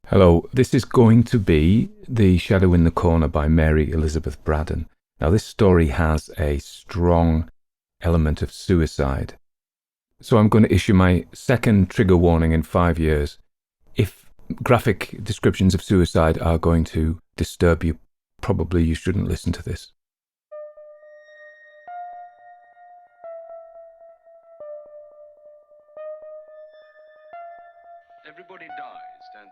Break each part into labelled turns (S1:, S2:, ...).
S1: Hello, this is going to be The Shadow in the Corner by Mary Elizabeth Braddon. Now, this story has a strong element of suicide. So I'm going to issue my second trigger warning in 5 years. If graphic descriptions of suicide are going to disturb you, probably you shouldn't listen to this.
S2: Everybody dies, don't they?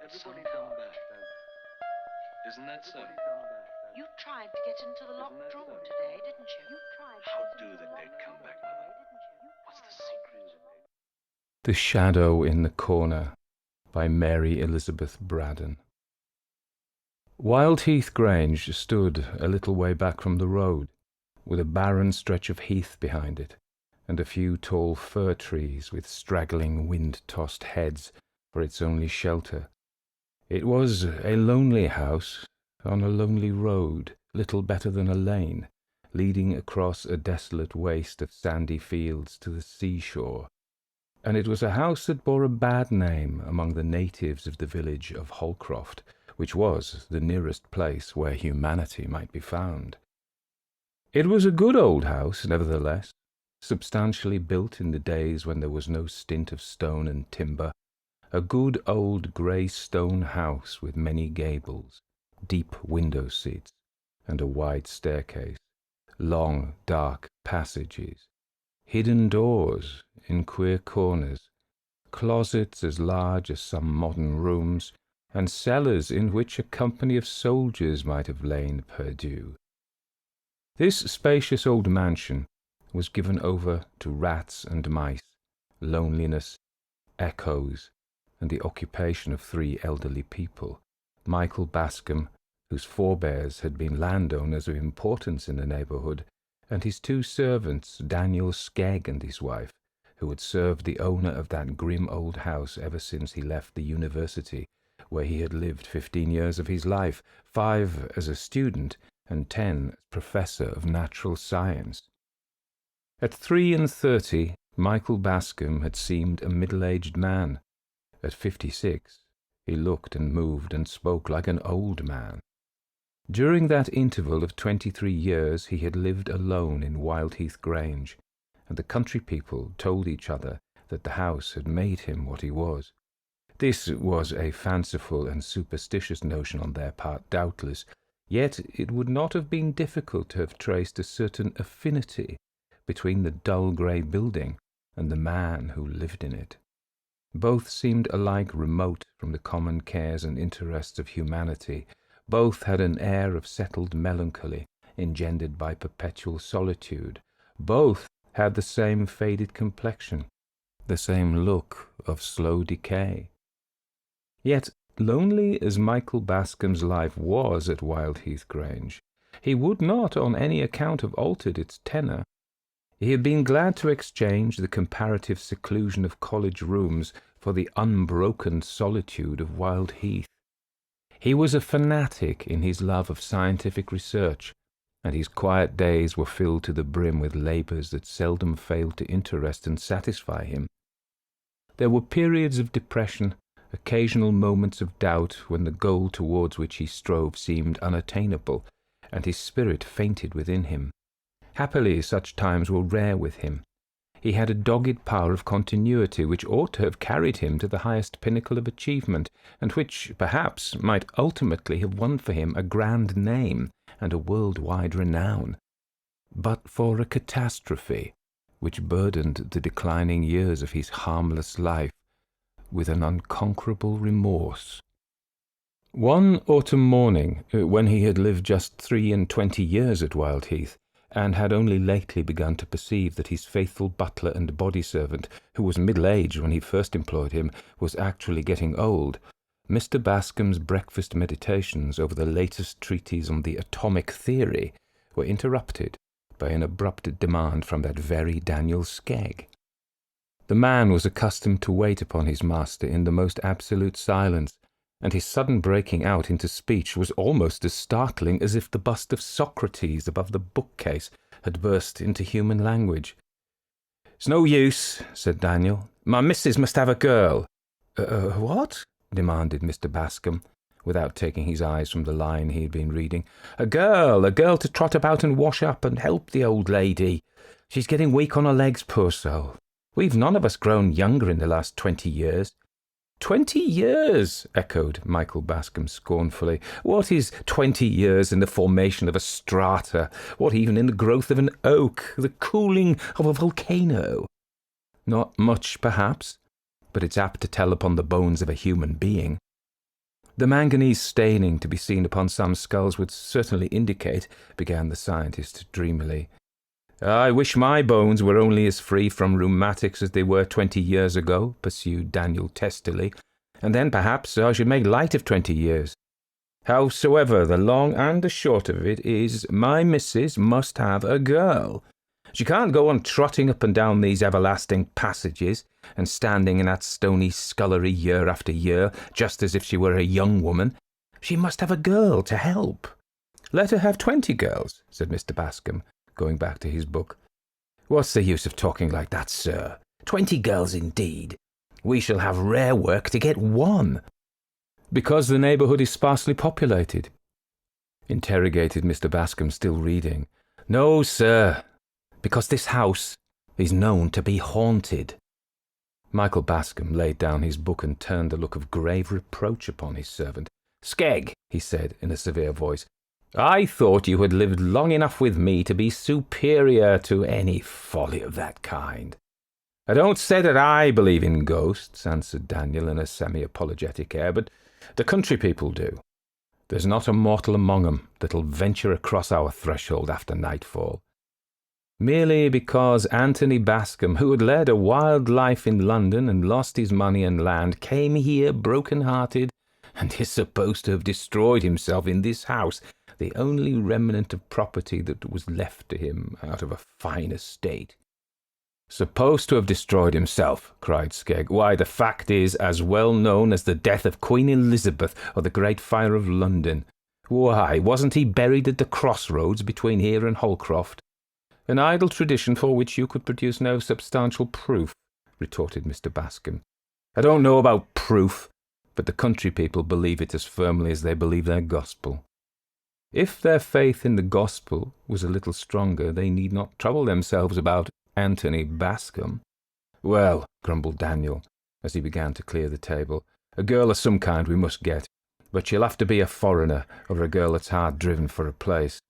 S2: Everybody come back, don't they? Isn't that so?
S3: You tried to get into the locked room today, didn't you?
S2: How do the dead come back, Mother? What's the secret?
S1: The Shadow in the Corner by Mary Elizabeth Braddon. Wildheath Grange stood a little way back from the road, with a barren stretch of heath behind it, and a few tall fir trees with straggling wind-tossed heads for its only shelter. It was a lonely house on a lonely road, little better than a lane, leading across a desolate waste of sandy fields to the seashore. And it was a house that bore a bad name among the natives of the village of Holcroft, which was the nearest place where humanity might be found. It was a good old house, nevertheless, substantially built in the days when there was no stint of stone and timber, a good old grey stone house with many gables, deep window seats, and a wide staircase, long dark passages, hidden doors in queer corners, closets as large as some modern rooms, and cellars in which a company of soldiers might have lain perdu. This spacious old mansion was given over to rats and mice, loneliness, echoes, and the occupation of 3 elderly people, Michael Bascom, whose forebears had been landowners of importance in the neighbourhood, and his 2 servants, Daniel Skegg and his wife, who had served the owner of that grim old house ever since he left the university, where he had lived 15 years of his life, 5 as a student and 10 as professor of natural science. At 33, Michael Bascom had seemed a middle-aged man. At 56, he looked and moved and spoke like an old man. During that interval of 23 years he had lived alone in Wildheath Grange, and the country people told each other that the house had made him what he was. This was a fanciful and superstitious notion on their part, doubtless, yet it would not have been difficult to have traced a certain affinity between the dull grey building and the man who lived in it. Both seemed alike remote from the common cares and interests of humanity. Both had an air of settled melancholy, engendered by perpetual solitude. Both had the same faded complexion, the same look of slow decay. Yet, lonely as Michael Bascom's life was at Wildheath Grange, he would not on any account have altered its tenor. He had been glad to exchange the comparative seclusion of college rooms for the unbroken solitude of Wildheath. He was a fanatic in his love of scientific research, and his quiet days were filled to the brim with labours that seldom failed to interest and satisfy him. There were periods of depression, occasional moments of doubt when the goal towards which he strove seemed unattainable, and his spirit fainted within him. Happily, such times were rare with him. He had a dogged power of continuity which ought to have carried him to the highest pinnacle of achievement, and which, perhaps, might ultimately have won for him a grand name and a world-wide renown, but for a catastrophe which burdened the declining years of his harmless life with an unconquerable remorse. One autumn morning, when he had lived just 23 years at Wildheath, and had only lately begun to perceive that his faithful butler and body-servant, who was middle-aged when he first employed him, was actually getting old, Mr. Bascom's breakfast meditations over the latest treatise on the atomic theory were interrupted by an abrupt demand from that very Daniel Skegg. The man was accustomed to wait upon his master in the most absolute silence, and his sudden breaking out into speech was almost as startling as if the bust of Socrates above the bookcase had burst into human language. "It's no use," said Daniel. "My missus must have a girl." What?" demanded Mr. Bascom, without taking his eyes from the line he had been reading. A girl to trot about and wash up and help the old lady. She's getting weak on her legs, poor soul. We've none of us grown younger in the last 20 years. 20 years, echoed Michael Bascom scornfully. What is 20 years in the formation of a strata? What even in the growth of an oak, the cooling of a volcano? Not much, perhaps, but it's apt to tell upon the bones of a human being. The manganese staining to be seen upon some skulls would certainly indicate, began the scientist dreamily. I wish my bones were only as free from rheumatics as they were 20 years ago, pursued Daniel testily, and then perhaps I should make light of 20 years. Howsoever, the long and the short of it is, my missus must have a girl. She can't go on trotting up and down these everlasting passages, and standing in that stony scullery year after year, just as if she were a young woman. She must have a girl to help. Let her have 20 girls, said Mr. Bascom, going back to his book. What's the use of talking like that, sir? 20 girls indeed. We shall have rare work to get one. Because the neighbourhood is sparsely populated, interrogated Mr. Bascom, still reading. No, sir, because this house is known to be haunted. Michael Bascom laid down his book and turned a look of grave reproach upon his servant. Skegg, he said in a severe voice, I thought you had lived long enough with me to be superior to any folly of that kind. I don't say that I believe in ghosts, answered Daniel in a semi-apologetic air, but the country people do. There's not a mortal among 'em that'll venture across our threshold after nightfall. Merely because Anthony Bascom, who had led a wild life in London and lost his money and land, came here broken-hearted and is supposed to have destroyed himself in this house, the only remnant of property that was left to him out of a fine estate. Supposed to have destroyed himself, cried Skegg. Why, the fact is as well known as the death of Queen Elizabeth or the Great Fire of London. Why, wasn't he buried at the crossroads between here and Holcroft? An idle tradition for which you could produce no substantial proof, retorted Mr. Bascom. I don't know about proof, but the country people believe it as firmly as they believe their gospel. If their faith in the gospel was a little stronger, they need not trouble themselves about Anthony Bascom. Well, grumbled Daniel, as he began to clear the table, a girl of some kind we must get, but she'll have to be a foreigner or a girl that's hard driven for a place.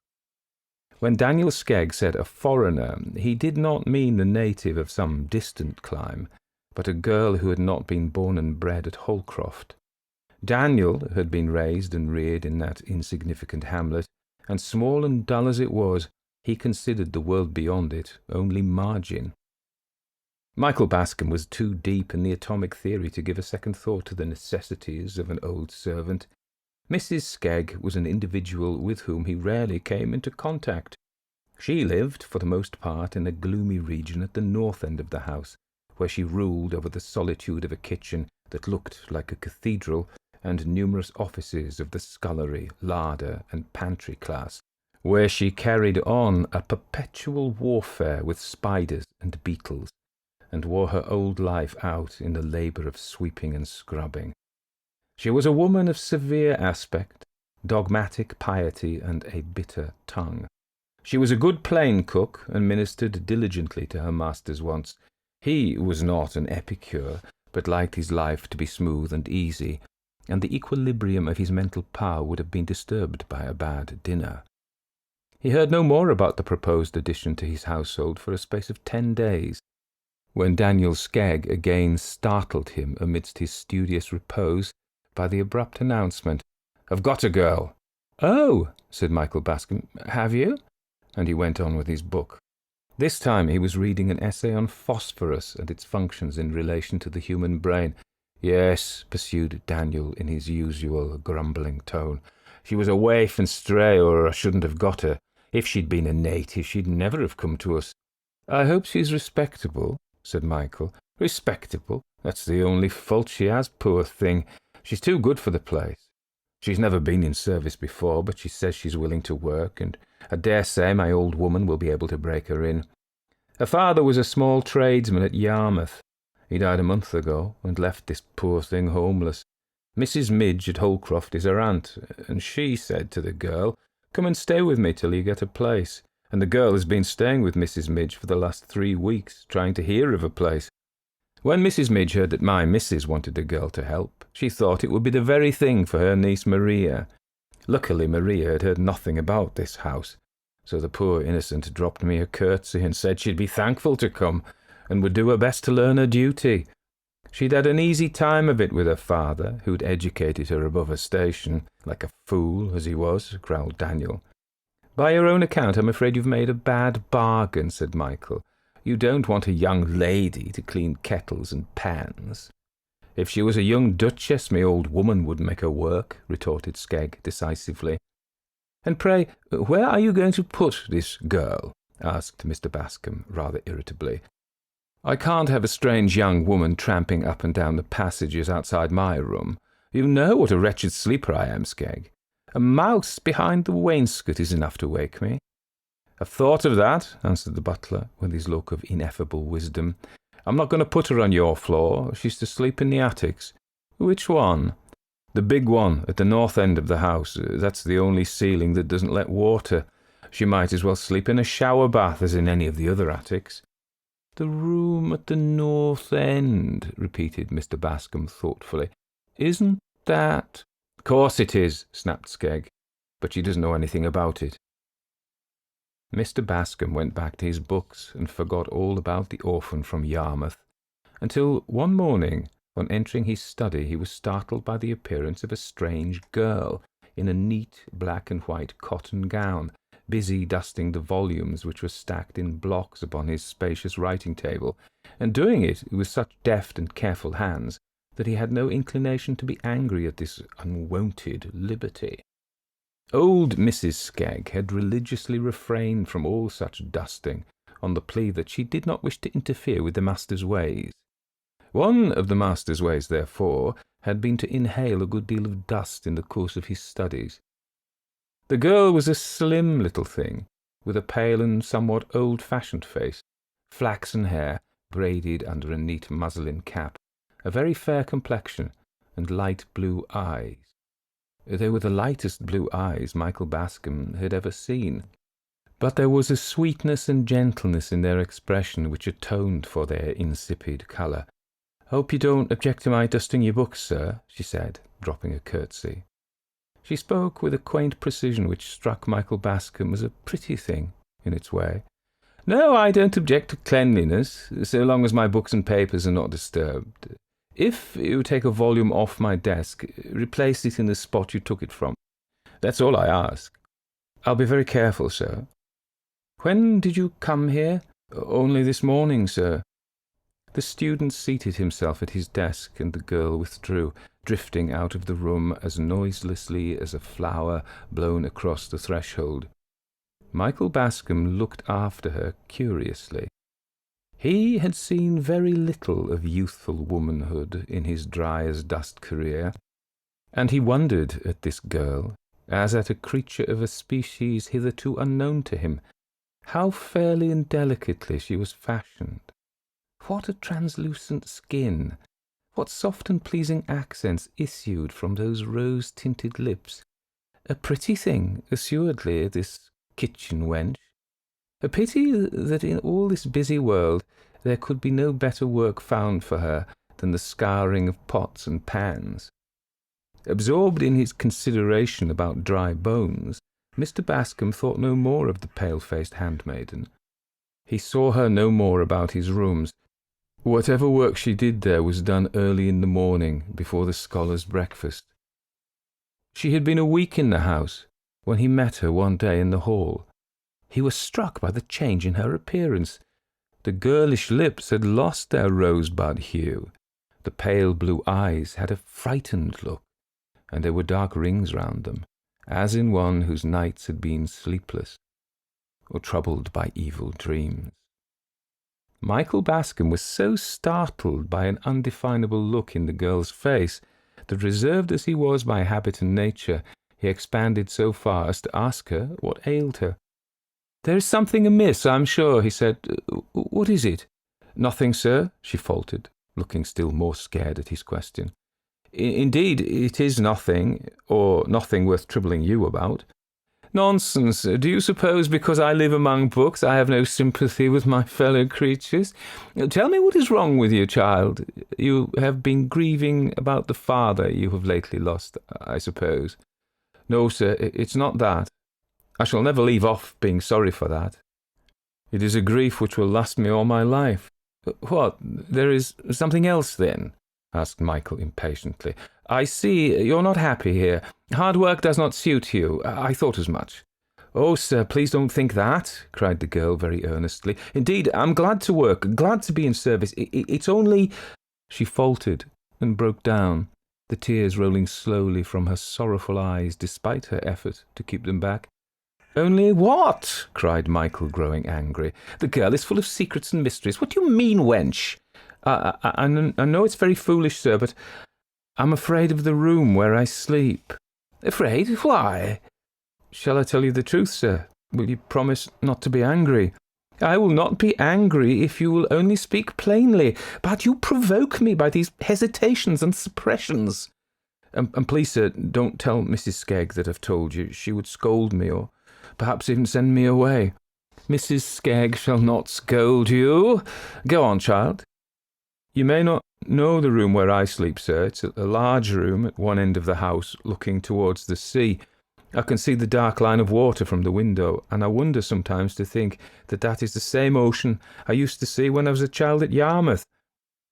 S1: When Daniel Skegg said a foreigner, he did not mean the native of some distant clime, but a girl who had not been born and bred at Holcroft. Daniel had been raised and reared in that insignificant hamlet, and small and dull as it was, he considered the world beyond it only margin. Michael Bascom was too deep in the atomic theory to give a second thought to the necessities of an old servant. Mrs. Skegg was an individual with whom he rarely came into contact. She lived, for the most part, in a gloomy region at the north end of the house, where she ruled over the solitude of a kitchen that looked like a cathedral, and numerous offices of the scullery, larder, and pantry class, where she carried on a perpetual warfare with spiders and beetles, and wore her old life out in the labour of sweeping and scrubbing. She was a woman of severe aspect, dogmatic piety, and a bitter tongue. She was a good plain cook, and ministered diligently to her master's wants. He was not an epicure, but liked his life to be smooth and easy, and the equilibrium of his mental power would have been disturbed by a bad dinner. He heard no more about the proposed addition to his household for a space of 10 days, when Daniel Skegg again startled him amidst his studious repose by the abrupt announcement, "I've got a girl." "Oh," said Michael Bascom, "have you?" And he went on with his book. This time he was reading an essay on phosphorus and its functions in relation to the human brain. "Yes," pursued Daniel in his usual grumbling tone, "she was a waif and stray, or I shouldn't have got her. If she'd been a native, she'd never have come to us." "I hope she's respectable," said Michael. "Respectable? That's the only fault she has, poor thing. She's too good for the place. She's never been in service before, but she says she's willing to work, and I dare say my old woman will be able to break her in. Her father was a small tradesman at Yarmouth. He died a month ago, and left this poor thing homeless. Mrs. Midge at Holcroft is her aunt, and she said to the girl, 'Come and stay with me till you get a place.' And the girl has been staying with Mrs. Midge for the last 3 weeks, trying to hear of a place. When Mrs. Midge heard that my missus wanted a girl to help, she thought it would be the very thing for her niece Maria. Luckily Maria had heard nothing about this house, so the poor innocent dropped me a curtsy and said she'd be thankful to come, and would do her best to learn her duty. She'd had an easy time of it with her father, who'd educated her above her station, like a fool as he was," growled Daniel. "By your own account, I'm afraid you've made a bad bargain," said Michael. "You don't want a young lady to clean kettles and pans." "If she was a young duchess, my old woman would make her work," retorted Skegg decisively. "And pray, where are you going to put this girl?" asked Mr. Bascom, rather irritably. "I can't have a strange young woman tramping up and down the passages outside my room. You know what a wretched sleeper I am, Skegg. A mouse behind the wainscot is enough to wake me." "I've thought of that," answered the butler, with his look of ineffable wisdom. "I'm not going to put her on your floor. She's to sleep in the attics." "Which one?" "The big one at the north end of the house. That's the only ceiling that doesn't let water. She might as well sleep in a shower bath as in any of the other attics." "The room at the north end," repeated Mr. Bascom thoughtfully. "Isn't that—" "Course it is," snapped Skegg, "but she doesn't know anything about it." Mr. Bascom went back to his books and forgot all about the orphan from Yarmouth, until one morning, on entering his study, he was startled by the appearance of a strange girl in a neat black and white cotton gown, busy dusting the volumes which were stacked in blocks upon his spacious writing table, and doing it with such deft and careful hands that he had no inclination to be angry at this unwonted liberty. Old Mrs. Skegg had religiously refrained from all such dusting, on the plea that she did not wish to interfere with the master's ways. One of the master's ways, therefore, had been to inhale a good deal of dust in the course of his studies. The girl was a slim little thing, with a pale and somewhat old-fashioned face, flaxen hair braided under a neat muslin cap, a very fair complexion, and light blue eyes. They were the lightest blue eyes Michael Bascom had ever seen, but there was a sweetness and gentleness in their expression which atoned for their insipid colour. "Hope you don't object to my dusting your books, sir," she said, dropping a curtsy. She spoke with a quaint precision which struck Michael Bascom as a pretty thing in its way. "No, I don't object to cleanliness, so long as my books and papers are not disturbed. If you take a volume off my desk, replace it in the spot you took it from. That's all I ask." "I'll be very careful, sir." "When did you come here?" "Only this morning, sir." The student seated himself at his desk, and the girl withdrew, drifting out of the room as noiselessly as a flower blown across the threshold. Michael Bascom looked after her curiously. He had seen very little of youthful womanhood in his dry-as-dust career, and he wondered at this girl, as at a creature of a species hitherto unknown to him. How fairly and delicately she was fashioned! What a translucent skin! What soft and pleasing accents issued from those rose-tinted lips! A pretty thing, assuredly, this kitchen wench. A pity that in all this busy world there could be no better work found for her than the scouring of pots and pans. Absorbed in his consideration about dry bones, Mr. Bascom thought no more of the pale-faced handmaiden. He saw her no more about his rooms. Whatever work she did there was done early in the morning, before the scholars' breakfast. She had been a week in the house, when he met her one day in the hall. He was struck by the change in her appearance. The girlish lips had lost their rosebud hue. The pale blue eyes had a frightened look, and there were dark rings round them, as in one whose nights had been sleepless, or troubled by evil dreams. Michael Bascom was so startled by an undefinable look in the girl's face that, reserved as he was by habit and nature, he expanded so far as to ask her what ailed her. "There is something amiss, I'm sure," he said. "What is it?" "Nothing, sir," she faltered, looking still more scared at his question. Indeed, it is nothing, or nothing worth troubling you about. Nonsense. Do you suppose because I live among books I have no sympathy with my fellow creatures? Tell me what is wrong with you, child. You have been grieving about the father you have lately lost, I suppose. No, sir, it's not that. I shall never leave off being sorry for that. It is a grief which will last me all my life. What, there is something else then? Asked Michael impatiently. I see you're not happy here. Hard work does not suit you. I thought as much. Oh, sir, please don't think that, cried the girl very earnestly. Indeed, I'm glad to work, glad to be in service. It's only... She faltered and broke down, the tears rolling slowly from her sorrowful eyes despite her effort to keep them back. Only what? Cried Michael, growing angry. The girl is full of secrets and mysteries. What do you mean, wench? I know it's very foolish, sir, but I'm afraid of the room where I sleep. Afraid? Why? Shall I tell you the truth, sir? Will you promise not to be angry? I will not be angry if you will only speak plainly, but you provoke me by these hesitations and suppressions. And please, sir, don't tell Mrs. Skegg that I've told you. She would scold me, or perhaps even send me away. Mrs. Skegg shall not scold you. Go on, child. You may not know the room where I sleep, sir. It's a large room at one end of the house, looking towards the sea. I can see the dark line of water from the window, and I wonder sometimes to think that that is the same ocean I used to see when I was a child at Yarmouth.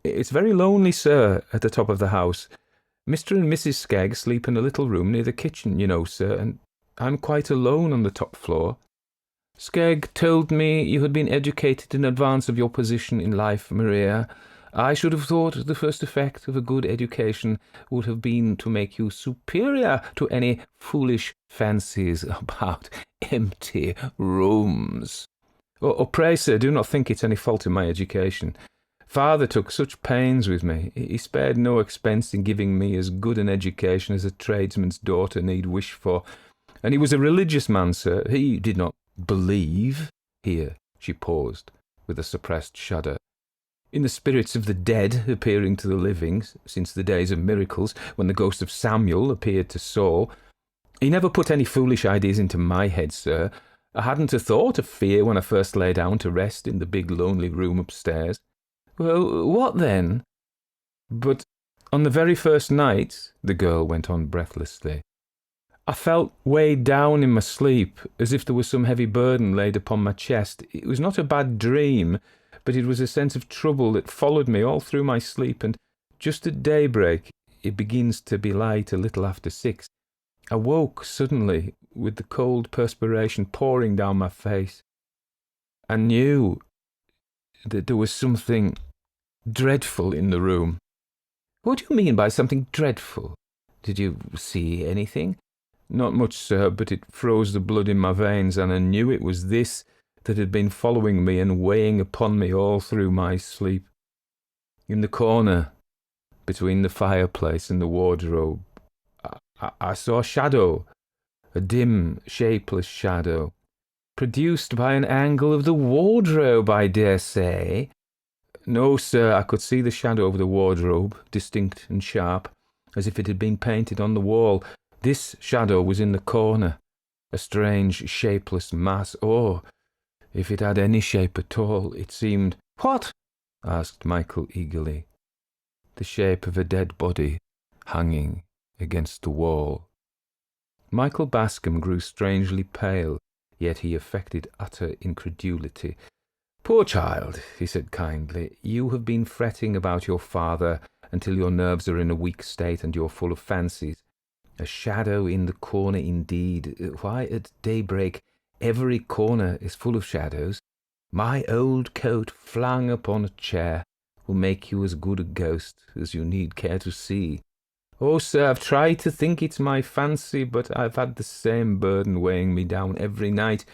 S1: It's very lonely, sir, at the top of the house. Mr. and Mrs. Skegg sleep in a little room near the kitchen, you know, sir, and I'm quite alone on the top floor. Skegg told me you had been educated in advance of your position in life, Maria. I should have thought the first effect of a good education would have been to make you superior to any foolish fancies about empty rooms. Oh, pray, sir, do not think it's any fault in my education. Father took such pains with me. He spared no expense in giving me as good an education as a tradesman's daughter need wish for. And he was a religious man, sir. He did not believe. Here she paused, with a suppressed shudder. In the spirits of the dead appearing to the living, since the days of miracles, when the ghost of Samuel appeared to Saul. He never put any foolish ideas into my head, sir. I hadn't a thought of fear when I first lay down to rest in the big lonely room upstairs. Well, what then? But on the very first night, the girl went on breathlessly, I felt weighed down in my sleep, as if there was some heavy burden laid upon my chest. It was not a bad dream, but it was a sense of trouble that followed me all through my sleep, and just at daybreak, it begins to be light a little after 6, I woke suddenly with the cold perspiration pouring down my face. I knew that there was something dreadful in the room. What do you mean by something dreadful? Did you see anything? Not much, sir, but it froze the blood in my veins, and I knew it was this that had been following me and weighing upon me all through my sleep. In the corner, between the fireplace and the wardrobe, I saw a shadow, a dim, shapeless shadow, produced by an angle of the wardrobe, I dare say. No, sir, I could see the shadow of the wardrobe, distinct and sharp, as if it had been painted on the wall. This shadow was in the corner, a strange, shapeless mass. Oh, if it had any shape at all, it seemed— What? Asked Michael eagerly. The shape of a dead body, hanging against the wall. Michael Bascom grew strangely pale, yet he affected utter incredulity. Poor child, he said kindly, you have been fretting about your father until your nerves are in a weak state and you're full of fancies. A shadow in the corner indeed. Why, at daybreak every corner is full of shadows. My old coat flung upon a chair will make you as good a ghost as you need care to see. Oh, sir, I've tried to think it's my fancy, but I've had the same burden weighing me down every night.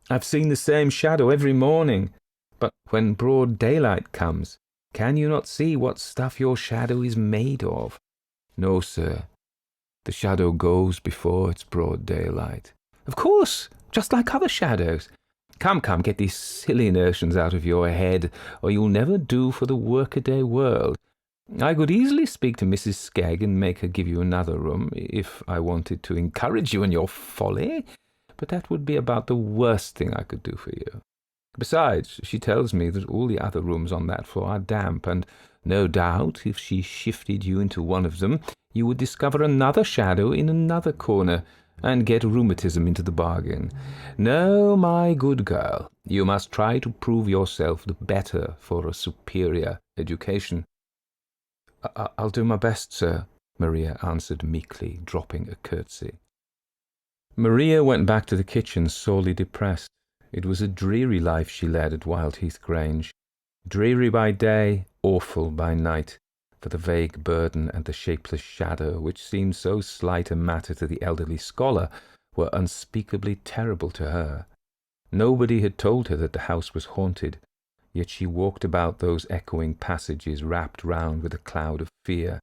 S1: I've seen the same shadow every morning. But when broad daylight comes, can you not see what stuff your shadow is made of? No, sir. The shadow goes before it's broad daylight. Of course, just like other shadows. Come, get these silly notions out of your head, or you'll never do for the workaday world. I could easily speak to Mrs. Skegg and make her give you another room, if I wanted to encourage you in your folly, but that would be about the worst thing I could do for you. Besides, she tells me that all the other rooms on that floor are damp, and no doubt if she shifted you into one of them, you would discover another shadow in another corner, and get rheumatism into the bargain. No, my good girl, you must try to prove yourself the better for a superior education. I'll do my best, sir, Maria answered meekly, dropping a curtsy. Maria went back to the kitchen sorely depressed. It was a dreary life she led at Wildheath Grange, dreary by day, awful by night, for the vague burden and the shapeless shadow, which seemed so slight a matter to the elderly scholar, were unspeakably terrible to her. Nobody had told her that the house was haunted, yet she walked about those echoing passages wrapped round with a cloud of fear.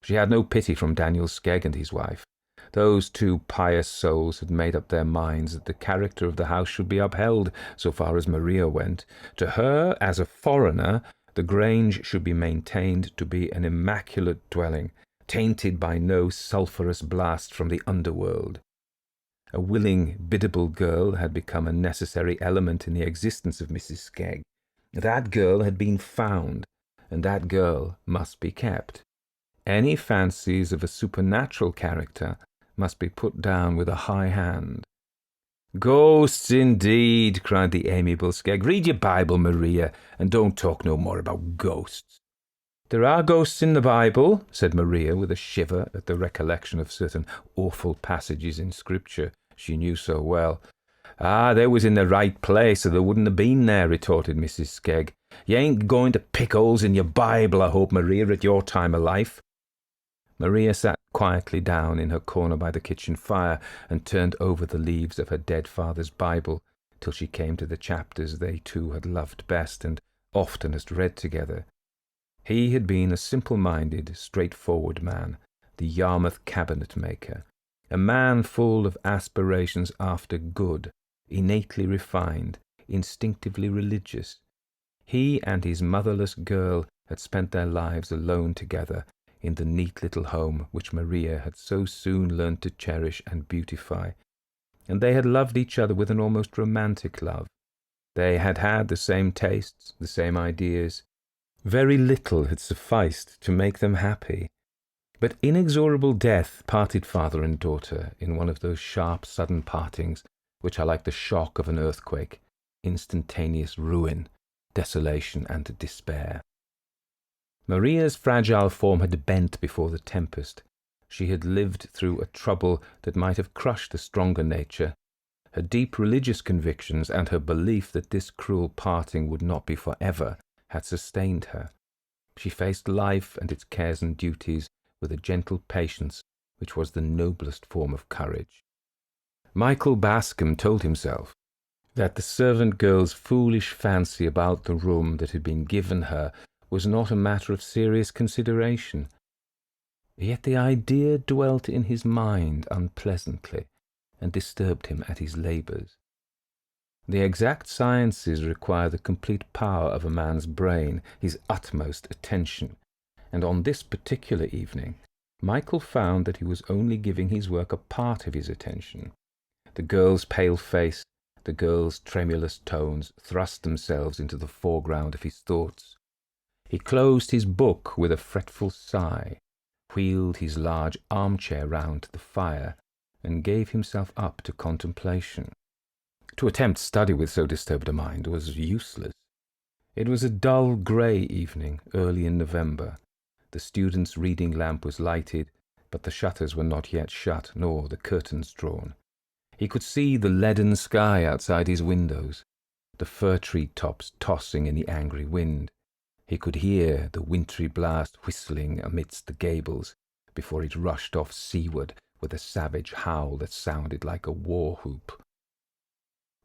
S1: She had no pity from Daniel Skegg and his wife. Those two pious souls had made up their minds that the character of the house should be upheld, so far as Maria went. To her, as a foreigner, the Grange should be maintained to be an immaculate dwelling, tainted by no sulphurous blast from the underworld. A willing, biddable girl had become a necessary element in the existence of Mrs. Skegg. That girl had been found, and that girl must be kept. Any fancies of a supernatural character must be put down with a high hand. "Ghosts, indeed," cried the amiable Skegg. "Read your Bible, Maria, and don't talk no more about ghosts." "There are ghosts in the Bible," said Maria, with a shiver at the recollection of certain awful passages in Scripture she knew so well. "Ah, they was in the right place, or they wouldn't have been there," retorted Mrs. Skegg. "You ain't going to pick holes in your Bible, I hope, Maria, at your time of life." Maria sat quietly down in her corner by the kitchen fire and turned over the leaves of her dead father's Bible till she came to the chapters they two had loved best and oftenest read together. He had been a simple-minded, straightforward man, the Yarmouth cabinet-maker, a man full of aspirations after good, innately refined, instinctively religious. He and his motherless girl had spent their lives alone together in the neat little home which Maria had so soon learned to cherish and beautify, and they had loved each other with an almost romantic love. They had had the same tastes, the same ideas. Very little had sufficed to make them happy. But inexorable death parted father and daughter in one of those sharp, sudden partings which are like the shock of an earthquake, instantaneous ruin, desolation, and despair. Maria's fragile form had bent before the tempest. She had lived through a trouble that might have crushed a stronger nature. Her deep religious convictions and her belief that this cruel parting would not be forever had sustained her. She faced life and its cares and duties with a gentle patience which was the noblest form of courage. Michael Bascom told himself that the servant girl's foolish fancy about the room that had been given her was not a matter of serious consideration. Yet the idea dwelt in his mind unpleasantly and disturbed him at his labours. The exact sciences require the complete power of a man's brain, his utmost attention, and on this particular evening Michael found that he was only giving his work a part of his attention. The girl's pale face, the girl's tremulous tones thrust themselves into the foreground of his thoughts. He closed his book with a fretful sigh, wheeled his large armchair round to the fire, and gave himself up to contemplation. To attempt study with so disturbed a mind was useless. It was a dull grey evening, early in November. The student's reading lamp was lighted, but the shutters were not yet shut, nor the curtains drawn. He could see the leaden sky outside his windows, the fir-tree tops tossing in the angry wind. He could hear the wintry blast whistling amidst the gables before it rushed off seaward with a savage howl that sounded like a war-whoop.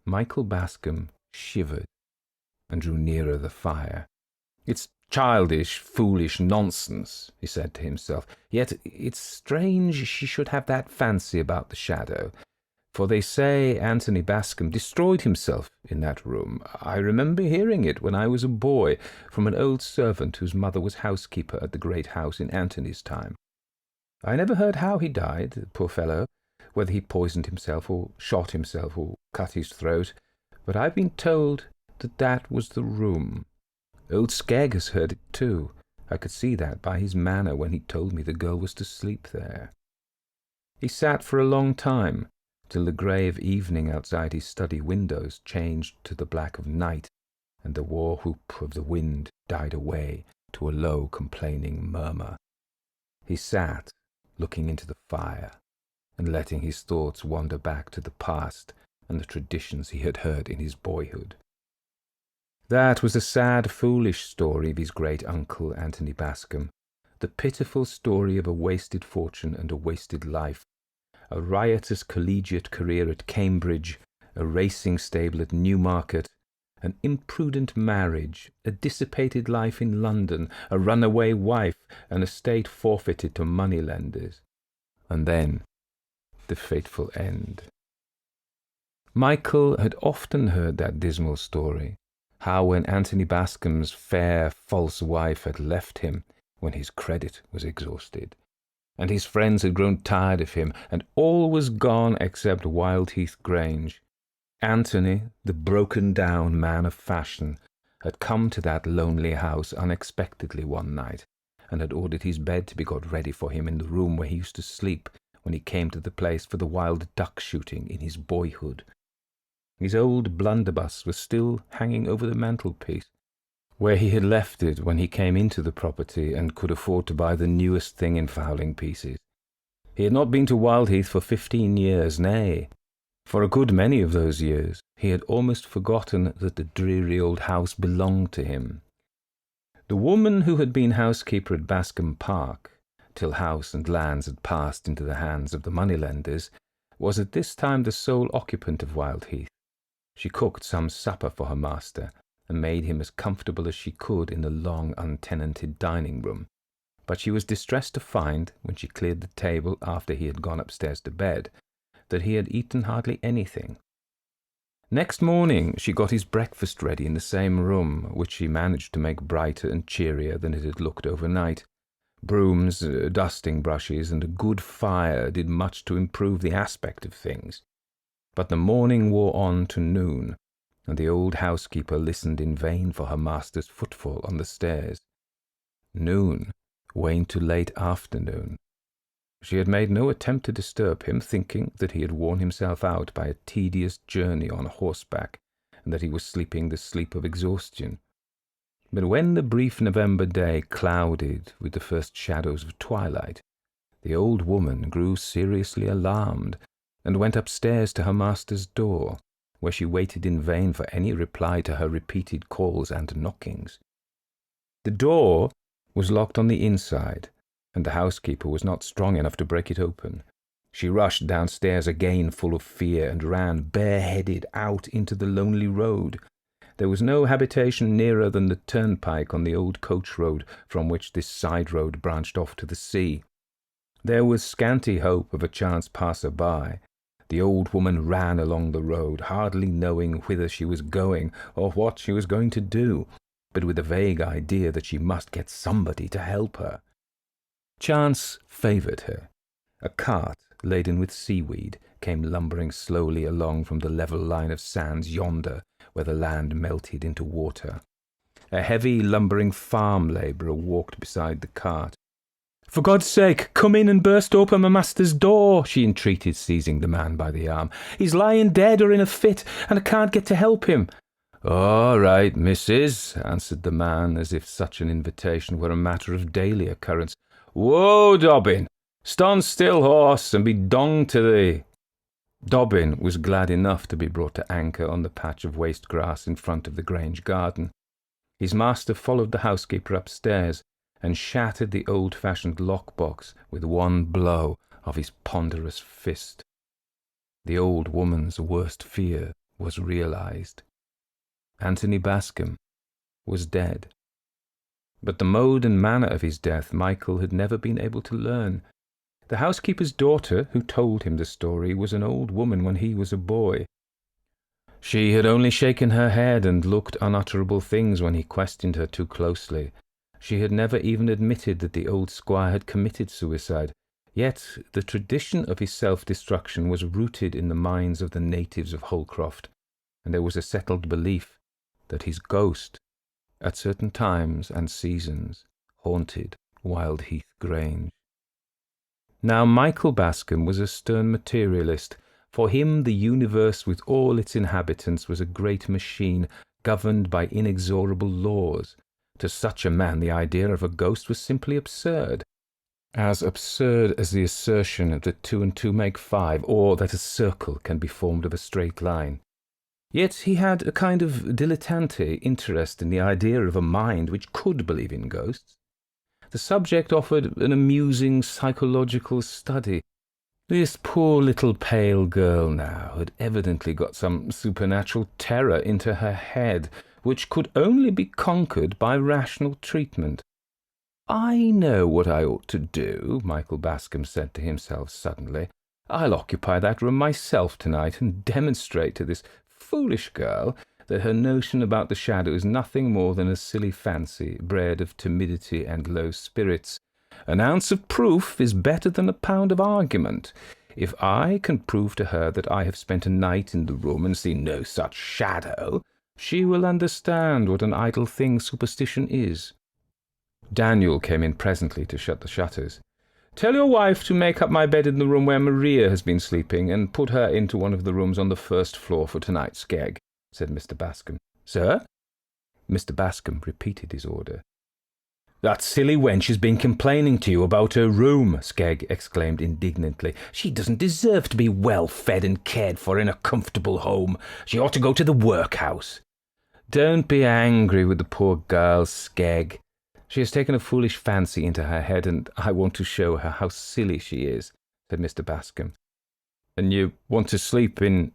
S1: Michael Bascom shivered and drew nearer the fire. "It's childish, foolish nonsense," he said to himself. "Yet it's strange she should have that fancy about the shadow. For they say Anthony Bascom destroyed himself in that room. I remember hearing it when I was a boy from an old servant whose mother was housekeeper at the great house in Anthony's time. I never heard how he died, poor fellow, whether he poisoned himself or shot himself or cut his throat, but I've been told that that was the room. Old Skeggs heard it too. I could see that by his manner when he told me the girl was to sleep there. He sat for a long time, till the grey of evening outside his study windows changed to the black of night, and the war whoop of the wind died away to a low complaining murmur. He sat, looking into the fire, and letting his thoughts wander back to the past and the traditions he had heard in his boyhood. That was a sad, foolish story of his great uncle Anthony Bascom, the pitiful story of a wasted fortune and a wasted life, a riotous collegiate career at Cambridge, a racing stable at Newmarket, an imprudent marriage, a dissipated life in London, a runaway wife, an estate forfeited to moneylenders, and then the fateful end. Michael had often heard that dismal story, how when Anthony Bascom's fair, false wife had left him when his credit was exhausted, and his friends had grown tired of him, and all was gone except Wildheath Grange. Anthony, the broken-down man of fashion, had come to that lonely house unexpectedly one night, and had ordered his bed to be got ready for him in the room where he used to sleep when he came to the place for the wild duck shooting in his boyhood. His old blunderbuss was still hanging over the mantelpiece, where he had left it when he came into the property and could afford to buy the newest thing in fowling pieces. He had not been to Wildheath for 15 years, nay, for a good many of those years he had almost forgotten that the dreary old house belonged to him. The woman who had been housekeeper at Bascom Park, till house and lands had passed into the hands of the moneylenders, was at this time the sole occupant of Wildheath. She cooked some supper for her master, and made him as comfortable as she could in the long untenanted dining-room, but she was distressed to find, when she cleared the table after he had gone upstairs to bed, that he had eaten hardly anything. Next morning she got his breakfast ready in the same room, which she managed to make brighter and cheerier than it had looked overnight. Brooms, dusting brushes, and a good fire did much to improve the aspect of things. But the morning wore on to noon, and the old housekeeper listened in vain for her master's footfall on the stairs. Noon waned to late afternoon. She had made no attempt to disturb him, thinking that he had worn himself out by a tedious journey on horseback, and that he was sleeping the sleep of exhaustion. But when the brief November day clouded with the first shadows of twilight, the old woman grew seriously alarmed, and went upstairs to her master's door, where she waited in vain for any reply to her repeated calls and knockings. The door was locked on the inside, and the housekeeper was not strong enough to break it open. She rushed downstairs again full of fear, and ran bareheaded out into the lonely road. There was no habitation nearer than the turnpike on the old coach road from which this side road branched off to the sea. There was scanty hope of a chance passer-by. The old woman ran along the road, hardly knowing whither she was going or what she was going to do, but with a vague idea that she must get somebody to help her. Chance favoured her. A cart laden with seaweed came lumbering slowly along from the level line of sands yonder, where the land melted into water. A heavy, lumbering farm labourer walked beside the cart. "For God's sake, come in and burst open my master's door," she entreated, seizing the man by the arm. "He's lying dead or in a fit, and I can't get to help him." "All right, missus," answered the man, as if such an invitation were a matter of daily occurrence. "Whoa, Dobbin! Stand still, horse, and be donged to thee." Dobbin was glad enough to be brought to anchor on the patch of waste grass in front of the Grange garden. His master followed the housekeeper upstairs, and shattered the old-fashioned lock-box with one blow of his ponderous fist. The old woman's worst fear was realized. Anthony Bascom was dead. But the mode and manner of his death Michael had never been able to learn. The housekeeper's daughter, who told him the story, was an old woman when he was a boy. She had only shaken her head and looked unutterable things when he questioned her too closely. She had never even admitted that the old squire had committed suicide, yet the tradition of his self-destruction was rooted in the minds of the natives of Holcroft, and there was a settled belief that his ghost, at certain times and seasons, haunted Wildheath Grange. Now Michael Bascombe was a stern materialist. For him the universe with all its inhabitants was a great machine governed by inexorable laws. To such a man the idea of a ghost was simply absurd. As absurd as the assertion that 2 and 2 make 5, or that a circle can be formed of a straight line. Yet he had a kind of dilettante interest in the idea of a mind which could believe in ghosts. The subject offered an amusing psychological study. This poor little pale girl now had evidently got some supernatural terror into her head, which could only be conquered by rational treatment. "I know what I ought to do," Michael Bascombe said to himself suddenly. "I'll occupy that room myself tonight and demonstrate to this foolish girl that her notion about the shadow is nothing more than a silly fancy, bred of timidity and low spirits. An ounce of proof is better than a pound of argument. If I can prove to her that I have spent a night in the room and seen no such shadow, she will understand what an idle thing superstition is." Daniel came in presently to shut the shutters. "Tell your wife to make up my bed in the room where Maria has been sleeping, and put her into one of the rooms on the first floor for tonight, Skegg," said Mr. Bascombe. "Sir?" Mr. Bascombe repeated his order. "That silly wench has been complaining to you about her room," Skegg exclaimed indignantly. "She doesn't deserve to be well fed and cared for in a comfortable home. She ought to go to the workhouse." "Don't be angry with the poor girl, Skegg. She has taken a foolish fancy into her head, and I want to show her how silly she is," said Mr. Bascombe. "And you want to sleep in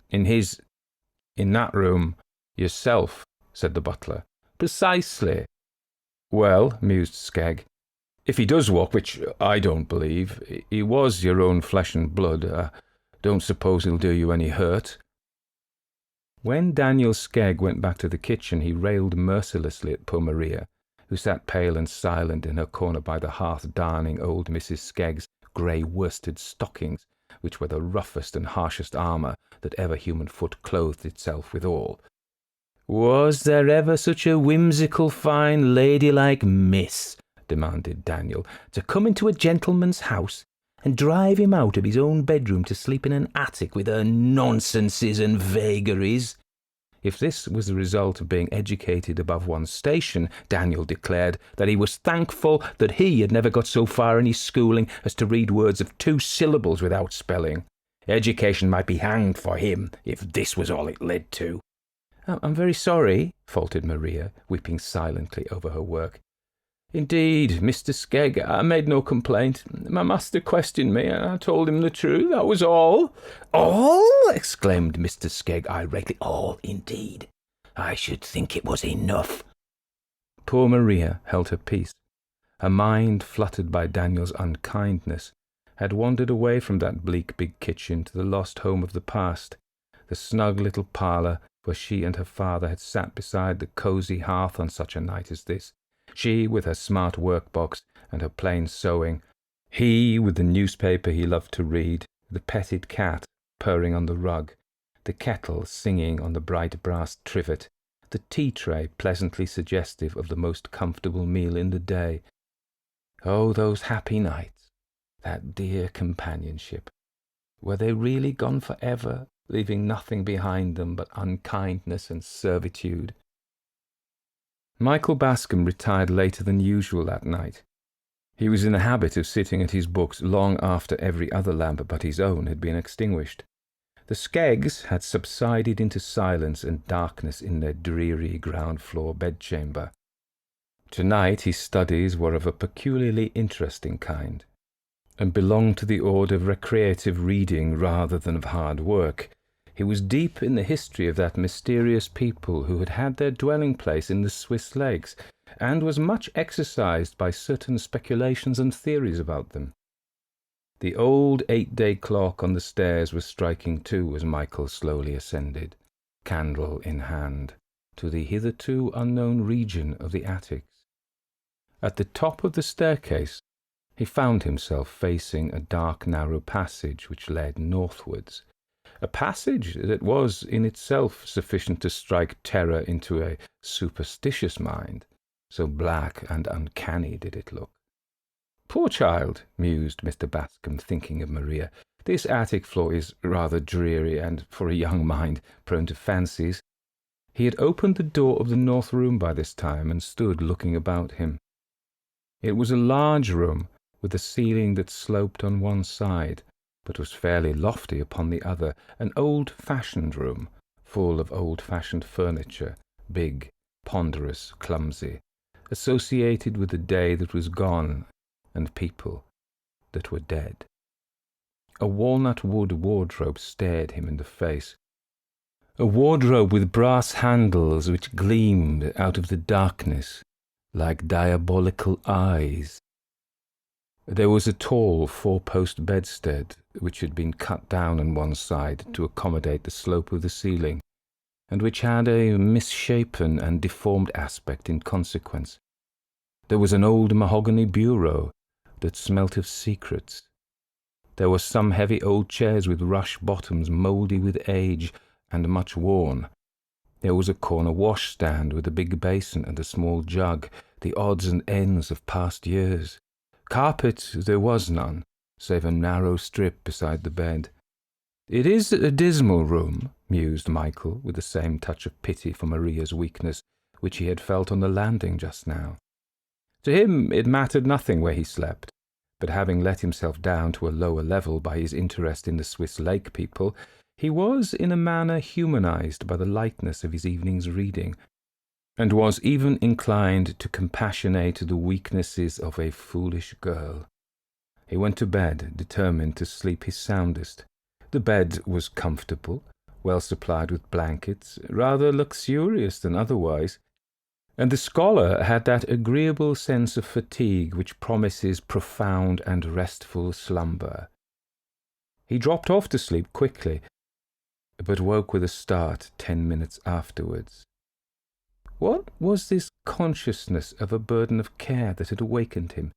S1: that room yourself?" said the butler. "Precisely." "Well," mused Skegg, "if he does walk, which I don't believe, he was your own flesh and blood. I don't suppose he'll do you any hurt." When Daniel Skegg went back to the kitchen, he railed mercilessly at poor Maria, who sat pale and silent in her corner by the hearth, darning old Mrs. Skegg's grey worsted stockings, which were the roughest and harshest armour that ever human foot clothed itself withal. "Was there ever such a whimsical, fine, ladylike miss," demanded Daniel, "to come into a gentleman's house and drive him out of his own bedroom to sleep in an attic with her nonsenses and vagaries?" If this was the result of being educated above one's station, Daniel declared that he was thankful that he had never got so far in his schooling as to read words of 2 syllables without spelling. Education might be hanged for him if this was all it led to. "I'm very sorry," faltered Maria, weeping silently over her work. "Indeed, Mr. Skegg, I made no complaint. My master questioned me, and I told him the truth. That was all." "All?" exclaimed Mr. Skegg irately. "All, indeed. I should think it was enough." Poor Maria held her peace. Her mind, fluttered by Daniel's unkindness, had wandered away from that bleak big kitchen to the lost home of the past, the snug little parlour where she and her father had sat beside the cosy hearth on such a night as this, she with her smart workbox and her plain sewing, he with the newspaper he loved to read, the petted cat purring on the rug, the kettle singing on the bright brass trivet, the tea-tray pleasantly suggestive of the most comfortable meal in the day. Oh, those happy nights, that dear companionship. Were they really gone for ever, leaving nothing behind them but unkindness and servitude? Michael Bascombe retired later than usual that night. He was in the habit of sitting at his books long after every other lamp but his own had been extinguished. The Skeggs had subsided into silence and darkness in their dreary ground-floor bedchamber. Tonight his studies were of a peculiarly interesting kind, and belonged to the order of recreative reading rather than of hard work. He was deep in the history of that mysterious people who had had their dwelling-place in the Swiss lakes, and was much exercised by certain speculations and theories about them. The old 8-day clock on the stairs was striking 2 as Michael slowly ascended, candle in hand, to the hitherto unknown region of the attics. At the top of the staircase he found himself facing a dark narrow passage which led northwards, a passage that was in itself sufficient to strike terror into a superstitious mind, so black and uncanny did it look. "Poor child," mused Mr. Bascombe, thinking of Maria. "This attic floor is rather dreary, and, for a young mind, prone to fancies." He had opened the door of the north room by this time, and stood looking about him. It was a large room, with a ceiling that sloped on one side, but was fairly lofty upon the other, an old-fashioned room, full of old-fashioned furniture, big, ponderous, clumsy, associated with the day that was gone, and people that were dead. A walnut-wood wardrobe stared him in the face, a wardrobe with brass handles which gleamed out of the darkness like diabolical eyes. There was a tall 4-post bedstead which had been cut down on one side to accommodate the slope of the ceiling, and which had a misshapen and deformed aspect in consequence. There was an old mahogany bureau that smelt of secrets. There were some heavy old chairs with rush bottoms, mouldy with age and much worn. There was a corner washstand with a big basin and a small jug, the odds and ends of past years. Carpet there was none, save a narrow strip beside the bed. "It is a dismal room," mused Michael, with the same touch of pity for Maria's weakness which he had felt on the landing just now. To him it mattered nothing where he slept, but having let himself down to a lower level by his interest in the Swiss lake people, he was in a manner humanized by the lightness of his evening's reading, and was even inclined to compassionate the weaknesses of a foolish girl. He went to bed, determined to sleep his soundest. The bed was comfortable, well supplied with blankets, rather luxurious than otherwise, and the scholar had that agreeable sense of fatigue which promises profound and restful slumber. He dropped off to sleep quickly, but woke with a start 10 minutes afterwards. What was this consciousness of a burden of care that had awakened him?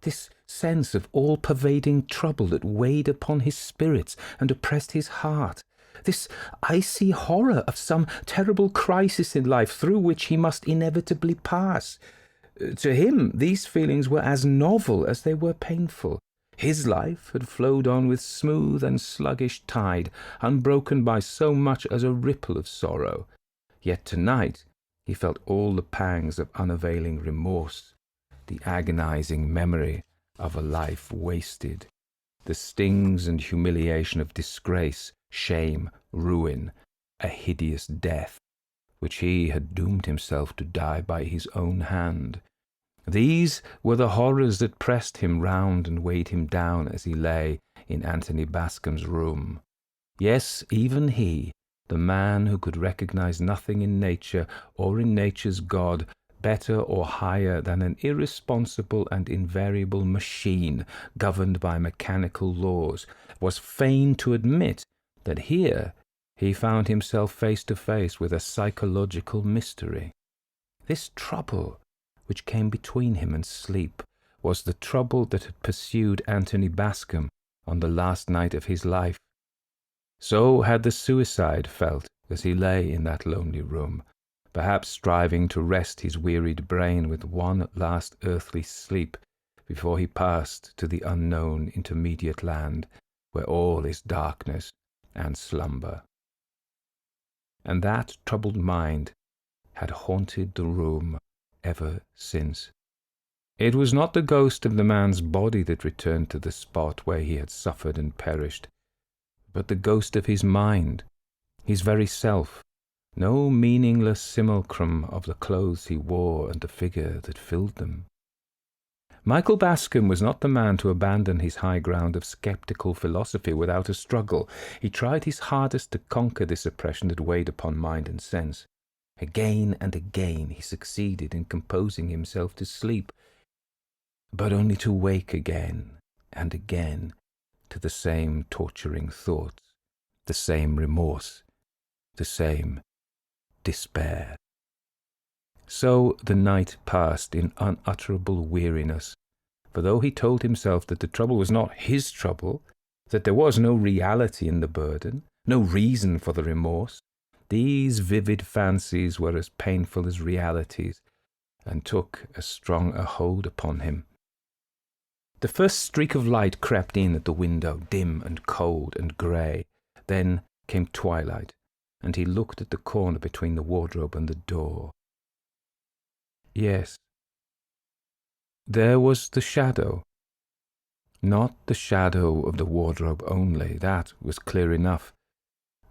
S1: This sense of all-pervading trouble that weighed upon his spirits and oppressed his heart? This icy horror of some terrible crisis in life through which he must inevitably pass? To him these feelings were as novel as they were painful. His life had flowed on with smooth and sluggish tide, unbroken by so much as a ripple of sorrow. Yet tonight he felt all the pangs of unavailing remorse, the agonizing memory of a life wasted, the stings and humiliation of disgrace, shame, ruin, a hideous death, which he had doomed himself to die by his own hand. These were the horrors that pressed him round and weighed him down as he lay in Anthony Bascombe's room. Yes, even he, the man who could recognize nothing in nature or in nature's God better or higher than an irresponsible and invariable machine governed by mechanical laws, was fain to admit that here he found himself face to face with a psychological mystery. This trouble which came between him and sleep was the trouble that had pursued Anthony Bascombe on the last night of his life. So had the suicide felt as he lay in that lonely room, perhaps striving to rest his wearied brain with one last earthly sleep before he passed to the unknown intermediate land where all is darkness and slumber. And that troubled mind had haunted the room ever since. It was not the ghost of the man's body that returned to the spot where he had suffered and perished, but the ghost of his mind, his very self, no meaningless simulacrum of the clothes he wore and the figure that filled them. Michael Bascombe was not the man to abandon his high ground of sceptical philosophy without a struggle. He tried his hardest to conquer this oppression that weighed upon mind and sense. Again and again he succeeded in composing himself to sleep, but only to wake again and again to the same torturing thoughts, the same remorse, the same despair. So the night passed in unutterable weariness, for though he told himself that the trouble was not his trouble, that there was no reality in the burden, no reason for the remorse, these vivid fancies were as painful as realities, and took as strong a hold upon him. The first streak of light crept in at the window, dim and cold and grey. Then came twilight, and he looked at the corner between the wardrobe and the door. Yes, there was the shadow. Not the shadow of the wardrobe only, that was clear enough,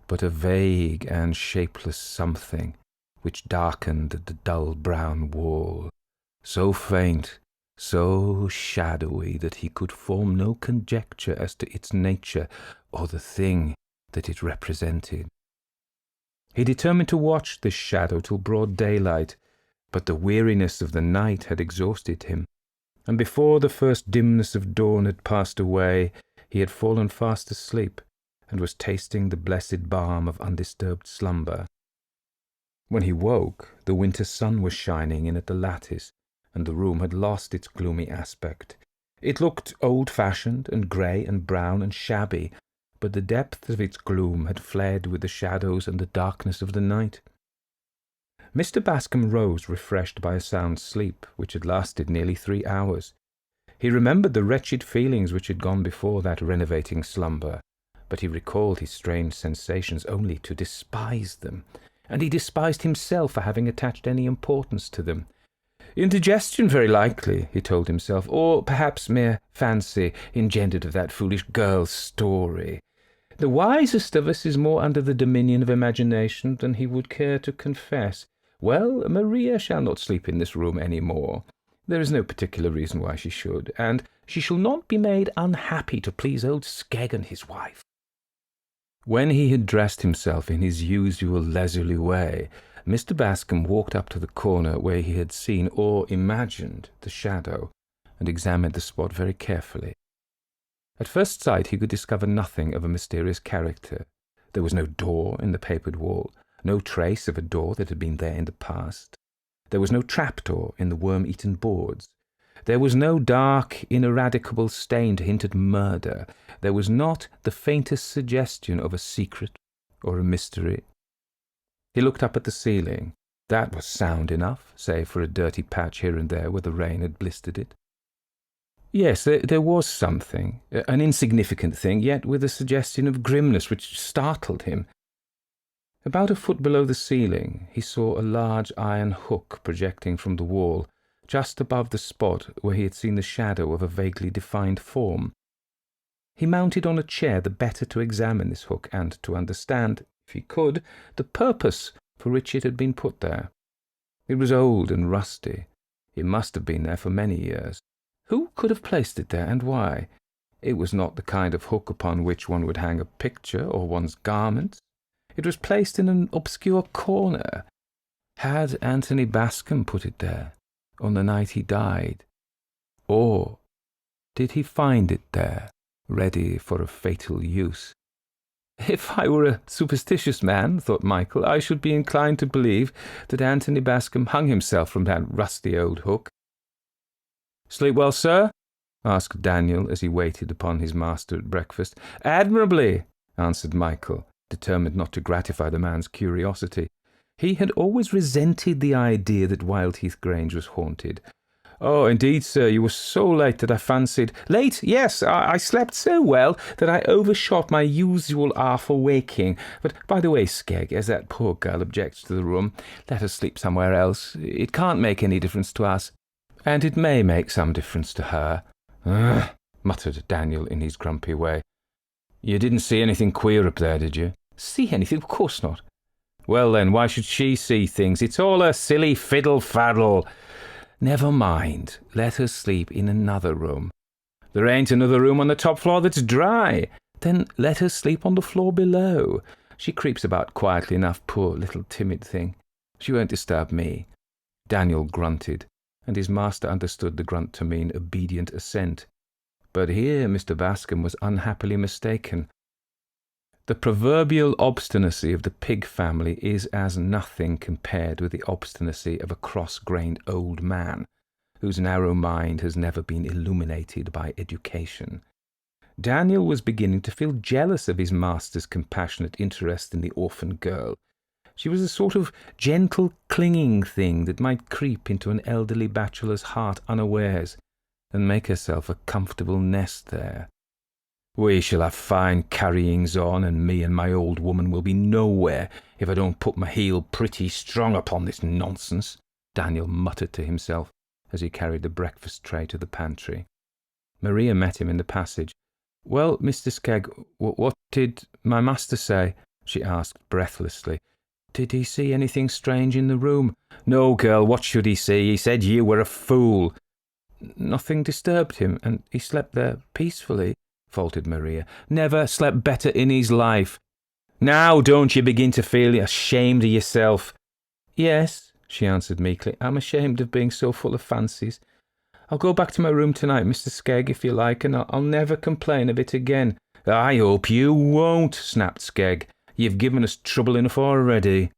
S1: but a vague and shapeless something which darkened the dull brown wall, so faint, so shadowy that he could form no conjecture as to its nature or the thing that it represented. He determined to watch this shadow till broad daylight, but the weariness of the night had exhausted him, and before the first dimness of dawn had passed away, he had fallen fast asleep, and was tasting the blessed balm of undisturbed slumber. When he woke, the winter sun was shining in at the lattice, and the room had lost its gloomy aspect. It looked old-fashioned and grey and brown and shabby, but the depth of its gloom had fled with the shadows and the darkness of the night. Mr. Bascombe rose refreshed by a sound sleep, which had lasted nearly 3 hours. He remembered the wretched feelings which had gone before that renovating slumber, but he recalled his strange sensations only to despise them, and he despised himself for having attached any importance to them. Indigestion, very likely, he told himself, or perhaps mere fancy engendered of that foolish girl's story. The wisest of us is more under the dominion of imagination than he would care to confess. Well, Maria shall not sleep in this room any more. There is no particular reason why she should, and she shall not be made unhappy to please old Skegg and his wife. When he had dressed himself in his usual leisurely way, Mr. Bascombe walked up to the corner where he had seen or imagined the shadow, and examined the spot very carefully. At first sight he could discover nothing of a mysterious character. There was no door in the papered wall, no trace of a door that had been there in the past. There was no trapdoor in the worm-eaten boards. There was no dark, ineradicable stain to hint at murder. There was not the faintest suggestion of a secret or a mystery. He looked up at the ceiling. That was sound enough, save for a dirty patch here and there where the rain had blistered it. Yes, there was something, an insignificant thing, yet with a suggestion of grimness which startled him. About a foot below the ceiling, he saw a large iron hook projecting from the wall, just above the spot where he had seen the shadow of a vaguely defined form. He mounted on a chair the better to examine this hook and to understand, if he could, the purpose for which it had been put there. It was old and rusty. It must have been there for many years. Who could have placed it there, and why? It was not the kind of hook upon which one would hang a picture or one's garments. It was placed in an obscure corner. Had Anthony Bascombe put it there on the night he died? Or did he find it there, ready for a fatal use? If I were a superstitious man, thought Michael, I should be inclined to believe that Anthony Bascombe hung himself from that rusty old hook. "Sleep well, sir?" asked Daniel as he waited upon his master at breakfast. "Admirably," answered Michael, determined not to gratify the man's curiosity. He had always resented the idea that Wildheath Grange was haunted. "Oh, indeed, sir, you were so late that I fancied—" "Late? Yes, I slept so well that I overshot my usual hour for waking. But, by the way, Skegg, as that poor girl objects to the room, let us sleep somewhere else. It can't make any difference to us." "And it may make some difference to her," muttered Daniel in his grumpy way. "You didn't see anything queer up there, did you?" "See anything? Of course not." "Well, then, why should she see things? It's all a silly fiddle-faddle." "Never mind. Let her sleep in another room." "There ain't another room on the top floor that's dry." "Then let her sleep on the floor below. She creeps about quietly enough, poor little timid thing. She won't disturb me." Daniel grunted, and his master understood the grunt to mean obedient assent. But here Mr. Bascom was unhappily mistaken. The proverbial obstinacy of the pig family is as nothing compared with the obstinacy of a cross-grained old man, whose narrow mind has never been illuminated by education. Daniel was beginning to feel jealous of his master's compassionate interest in the orphan girl. She was a sort of gentle, clinging thing that might creep into an elderly bachelor's heart unawares, and make herself a comfortable nest there. We shall have fine carryings on, and me and my old woman will be nowhere if I don't put my heel pretty strong upon this nonsense, Daniel muttered to himself as he carried the breakfast tray to the pantry. Maria met him in the passage. "Well, Mr. Skegg, what did my master say?" she asked breathlessly. "Did he see anything strange in the room?" "No, girl, what should he see? He said you were a fool." "Nothing disturbed him, and he slept there peacefully," faltered Maria. "Never slept better in his life." "Now don't you begin to feel ashamed of yourself?" "Yes," she answered meekly. "I'm ashamed of being so full of fancies. I'll go back to my room tonight, Mr. Skegg, if you like, and I'll never complain of it again." "I hope you won't," snapped Skegg. "You've given us trouble enough already."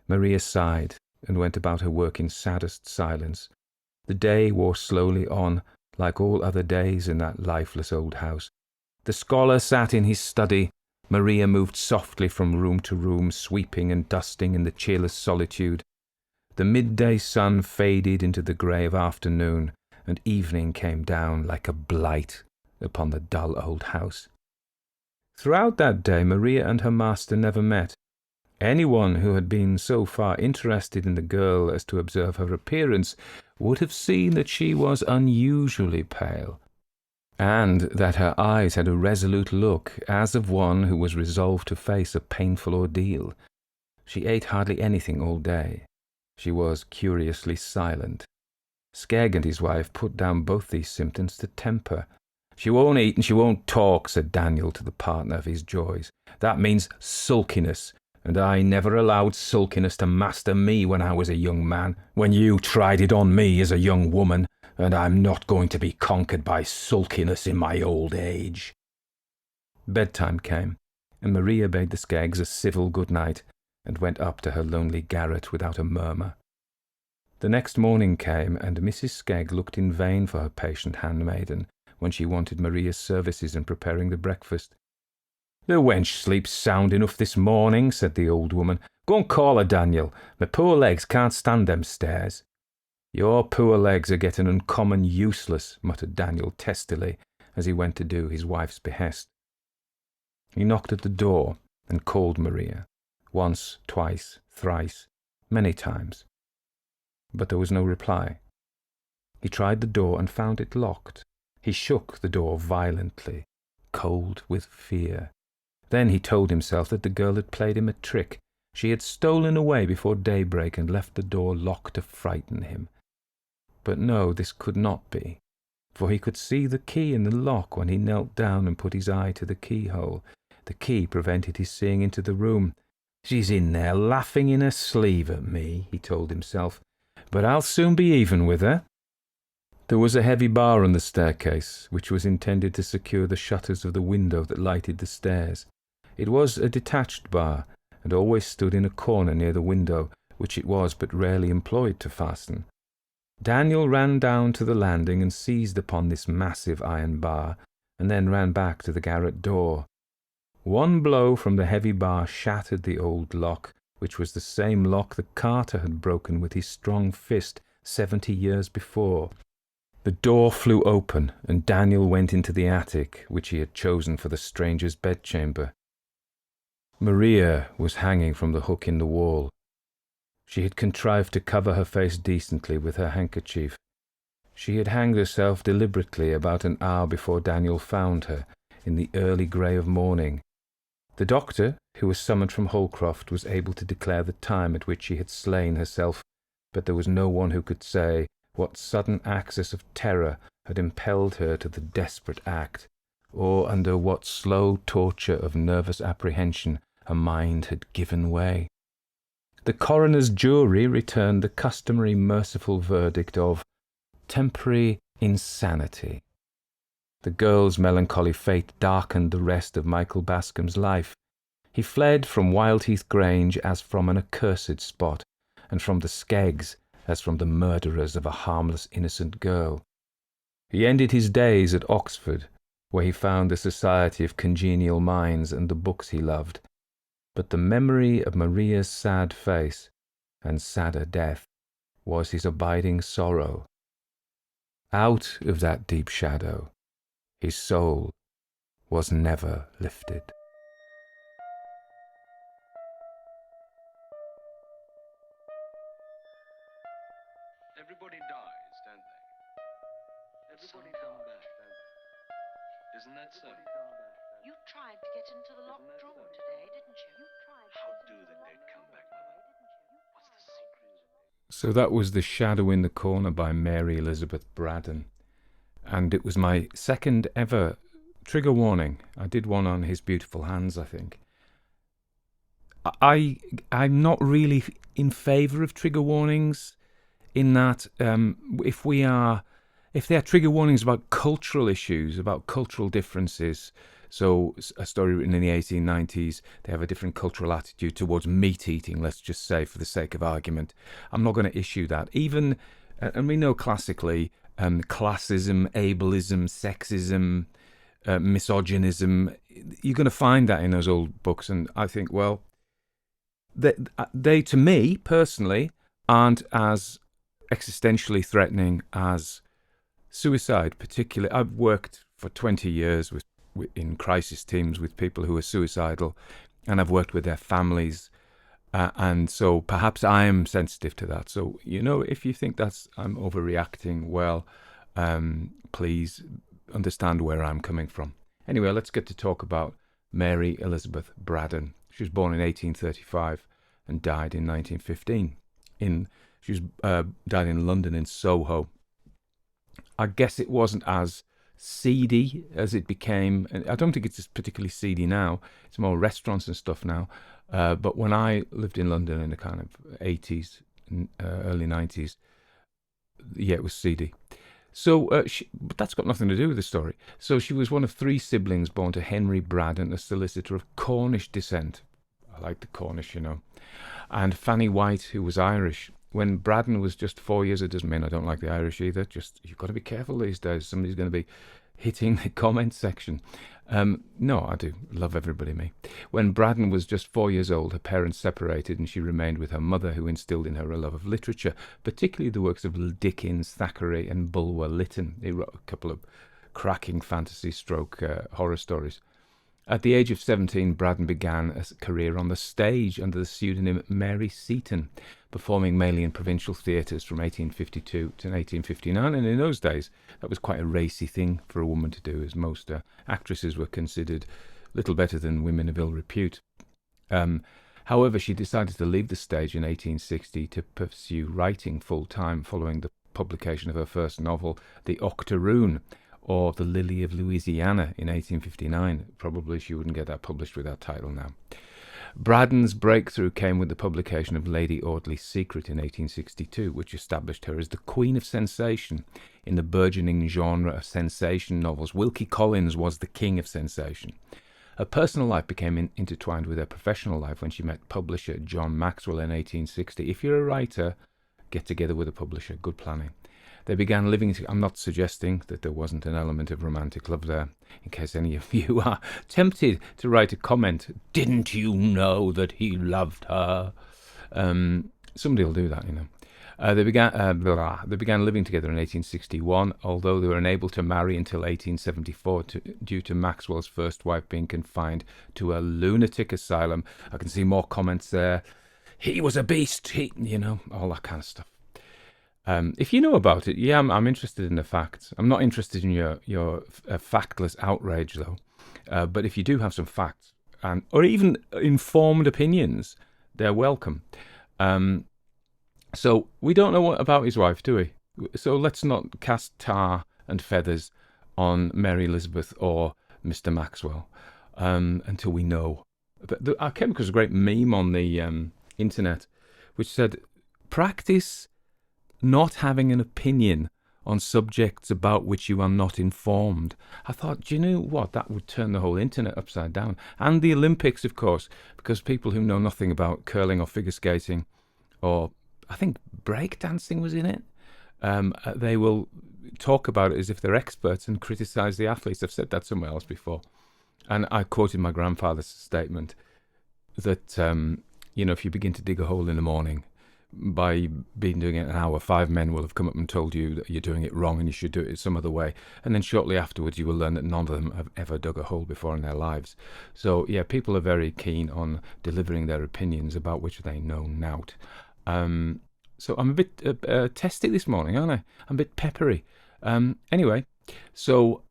S1: Maria sighed and went about her work in saddest silence. The day wore slowly on, like all other days in that lifeless old house. The scholar sat in his study. Maria moved softly from room to room, sweeping and dusting in the cheerless solitude. The midday sun faded into the grey of afternoon, and evening came down like a blight upon the dull old house. Throughout that day Maria and her master never met. Anyone who had been so far interested in the girl as to observe her appearance would have seen that she was unusually pale, and that her eyes had a resolute look, as of one who was resolved to face a painful ordeal. She ate hardly anything all day. She was curiously silent. Skegg and his wife put down both these symptoms to temper. "She won't eat and she won't talk," said Daniel to the partner of his joys. "That means sulkiness, and I never allowed sulkiness to master me when I was a young man, when you tried it on me as a young woman, and I'm not going to be conquered by sulkiness in my old age." Bedtime came, and Maria bade the Skeggs a civil good night, and went up to her lonely garret without a murmur. The next morning came, and Mrs. Skegg looked in vain for her patient handmaiden when she wanted Maria's services in preparing the breakfast. "The wench sleeps sound enough this morning," said the old woman. "Go and call her, Daniel. My poor legs can't stand them stairs." "Your poor legs are getting uncommon useless," muttered Daniel testily as he went to do his wife's behest. He knocked at the door and called Maria, once, twice, thrice, many times. But there was no reply. He tried the door and found it locked. He shook the door violently, cold with fear. Then he told himself that the girl had played him a trick. She had stolen away before daybreak and left the door locked to frighten him. But no, this could not be, for he could see the key in the lock when he knelt down and put his eye to the keyhole. The key prevented his seeing into the room. "She's in there laughing in her sleeve at me," he told himself, "but I'll soon be even with her." There was a heavy bar on the staircase, which was intended to secure the shutters of the window that lighted the stairs. It was a detached bar, and always stood in a corner near the window, which it was but rarely employed to fasten. Daniel ran down to the landing and seized upon this massive iron bar, and then ran back to the garret door. One blow from the heavy bar shattered the old lock, which was the same lock the carter had broken with his strong fist 70 years before. The door flew open, and Daniel went into the attic, which he had chosen for the stranger's bedchamber. Maria was hanging from the hook in the wall. She had contrived to cover her face decently with her handkerchief. She had hanged herself deliberately about an hour before Daniel found her, in the early grey of morning. The doctor, who was summoned from Holcroft, was able to declare the time at which she had slain herself, but there was no one who could say what sudden access of terror had impelled her to the desperate act, or under what slow torture of nervous apprehension her mind had given way. The coroner's jury returned the customary merciful verdict of temporary insanity. The girl's melancholy fate darkened the rest of Michael Bascom's life. He fled from Wildheath Grange as from an accursed spot, and from the Skeggs as from the murderers of a harmless innocent girl. He ended his days at Oxford, where he found the society of congenial minds and the books he loved. But the memory of Maria's sad face and sadder death was his abiding sorrow. Out of that deep shadow, his soul was never lifted.
S2: Everybody dies, don't they? Everybody come back, don't they? Isn't that so?
S3: You tried to get into the locked drawer today, didn't you?
S2: How do the dead come back, Mother? What's the secret?
S1: So that was The Shadow in the Corner by Mary Elizabeth Braddon. And it was my second ever trigger warning. I did one on His Beautiful Hands, I think. I'm not really in favour of trigger warnings, in that if they are trigger warnings about cultural issues, about cultural differences, so a story written in the 1890s, they have a different cultural attitude towards meat eating, let's just say, for the sake of argument. I'm not going to issue that. Even, and we know classically, classism, ableism, sexism, misogynism, you're going to find that in those old books. And I think, well, they to me, personally, aren't as existentially threatening as suicide, particularly. I've worked for 20 years in crisis teams with people who are suicidal, and I've worked with their families, and so perhaps I am sensitive to that. So, if you think I'm overreacting, well, please understand where I'm coming from. Anyway, let's get to talk about Mary Elizabeth Braddon. She was born in 1835 and died in 1915. She died in London, in Soho. I guess it wasn't as seedy as it became. I don't think it's particularly seedy now. It's more restaurants and stuff now. But when I lived in London in the kind of 80s, early 90s, yeah, it was seedy. So, but that's got nothing to do with the story. So she was one of 3 siblings born to Henry Braddon, a solicitor of Cornish descent. I like the Cornish, and Fanny White, who was Irish. When Braddon was just 4 years, it doesn't mean I don't like the Irish either. Just, you've got to be careful these days. Somebody's going to be hitting the comment section. No, I do love everybody, me. When Braddon was just 4 years old, her parents separated and she remained with her mother, who instilled in her a love of literature, particularly the works of Dickens, Thackeray and Bulwer Lytton. He wrote a couple of cracking fantasy horror stories. At the age of 17, Braddon began a career on the stage under the pseudonym Mary Seton, performing mainly in provincial theatres from 1852 to 1859. And in those days, that was quite a racy thing for a woman to do, as most actresses were considered little better than women of ill repute. However, she decided to leave the stage in 1860 to pursue writing full-time following the publication of her first novel, The Octoroon, or The Lily of Louisiana, in 1859. Probably she wouldn't get that published with that title now. Braddon's breakthrough came with the publication of Lady Audley's Secret in 1862, which established her as the queen of sensation in the burgeoning genre of sensation novels. Wilkie Collins was the king of sensation. Her personal life became intertwined with her professional life when she met publisher John Maxwell in 1860. If you're a writer, get together with a publisher. Good planning. They began living together. I'm not suggesting that there wasn't an element of romantic love there, in case any of you are tempted to write a comment. Didn't you know that he loved her? Somebody will do that, They began living together in 1861, although they were unable to marry until 1874 due to Maxwell's first wife being confined to a lunatic asylum. I can see more comments there. He was a beast. All that kind of stuff. If you know about it, yeah, I'm interested in the facts. I'm not interested in your factless outrage, though. But if you do have some facts, or even informed opinions, they're welcome. So we don't know about his wife, do we? So let's not cast tar and feathers on Mary Elizabeth or Mr. Maxwell until we know. I came across a great meme on the internet which said, practice not having an opinion on subjects about which you are not informed. I thought, do you know what? That would turn the whole internet upside down. And the Olympics, of course, because people who know nothing about curling or figure skating, or I think breakdancing was in it, they will talk about it as if they're experts and criticise the athletes. I've said that somewhere else before. And I quoted my grandfather's statement that, if you begin to dig a hole in the morning, by being doing it an hour, 5 men will have come up and told you that you're doing it wrong and you should do it some other way. And then shortly afterwards, you will learn that none of them have ever dug a hole before in their lives. So, yeah, people are very keen on delivering their opinions about which they know nout. So I'm a bit testy this morning, aren't I? I'm a bit peppery. Anyway, so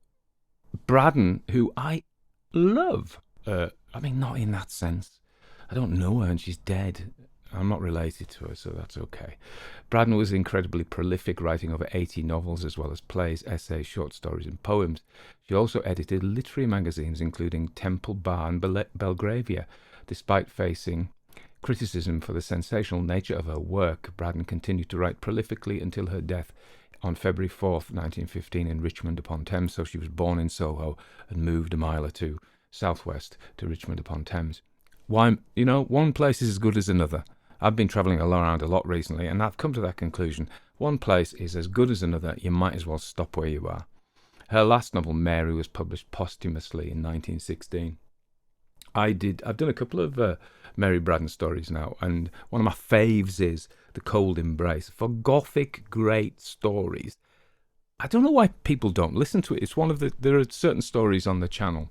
S1: Braddon, who I love, not in that sense. I don't know her and she's dead. I'm not related to her, so that's okay. Braddon was incredibly prolific, writing over 80 novels as well as plays, essays, short stories and poems. She also edited literary magazines including Temple Bar and Belgravia. Despite facing criticism for the sensational nature of her work, Braddon continued to write prolifically until her death on February 4th, 1915 in Richmond upon Thames. So she was born in Soho and moved a mile or two southwest to Richmond upon Thames. Why, one place is as good as another. I've been travelling around a lot recently, and I've come to that conclusion. One place is as good as another. You might as well stop where you are. Her last novel, Mary, was published posthumously in 1916. I've done a couple of Mary Braddon stories now, and one of my faves is The Cold Embrace. For Gothic great stories, I don't know why people don't listen to it. It's one of there are certain stories on the channel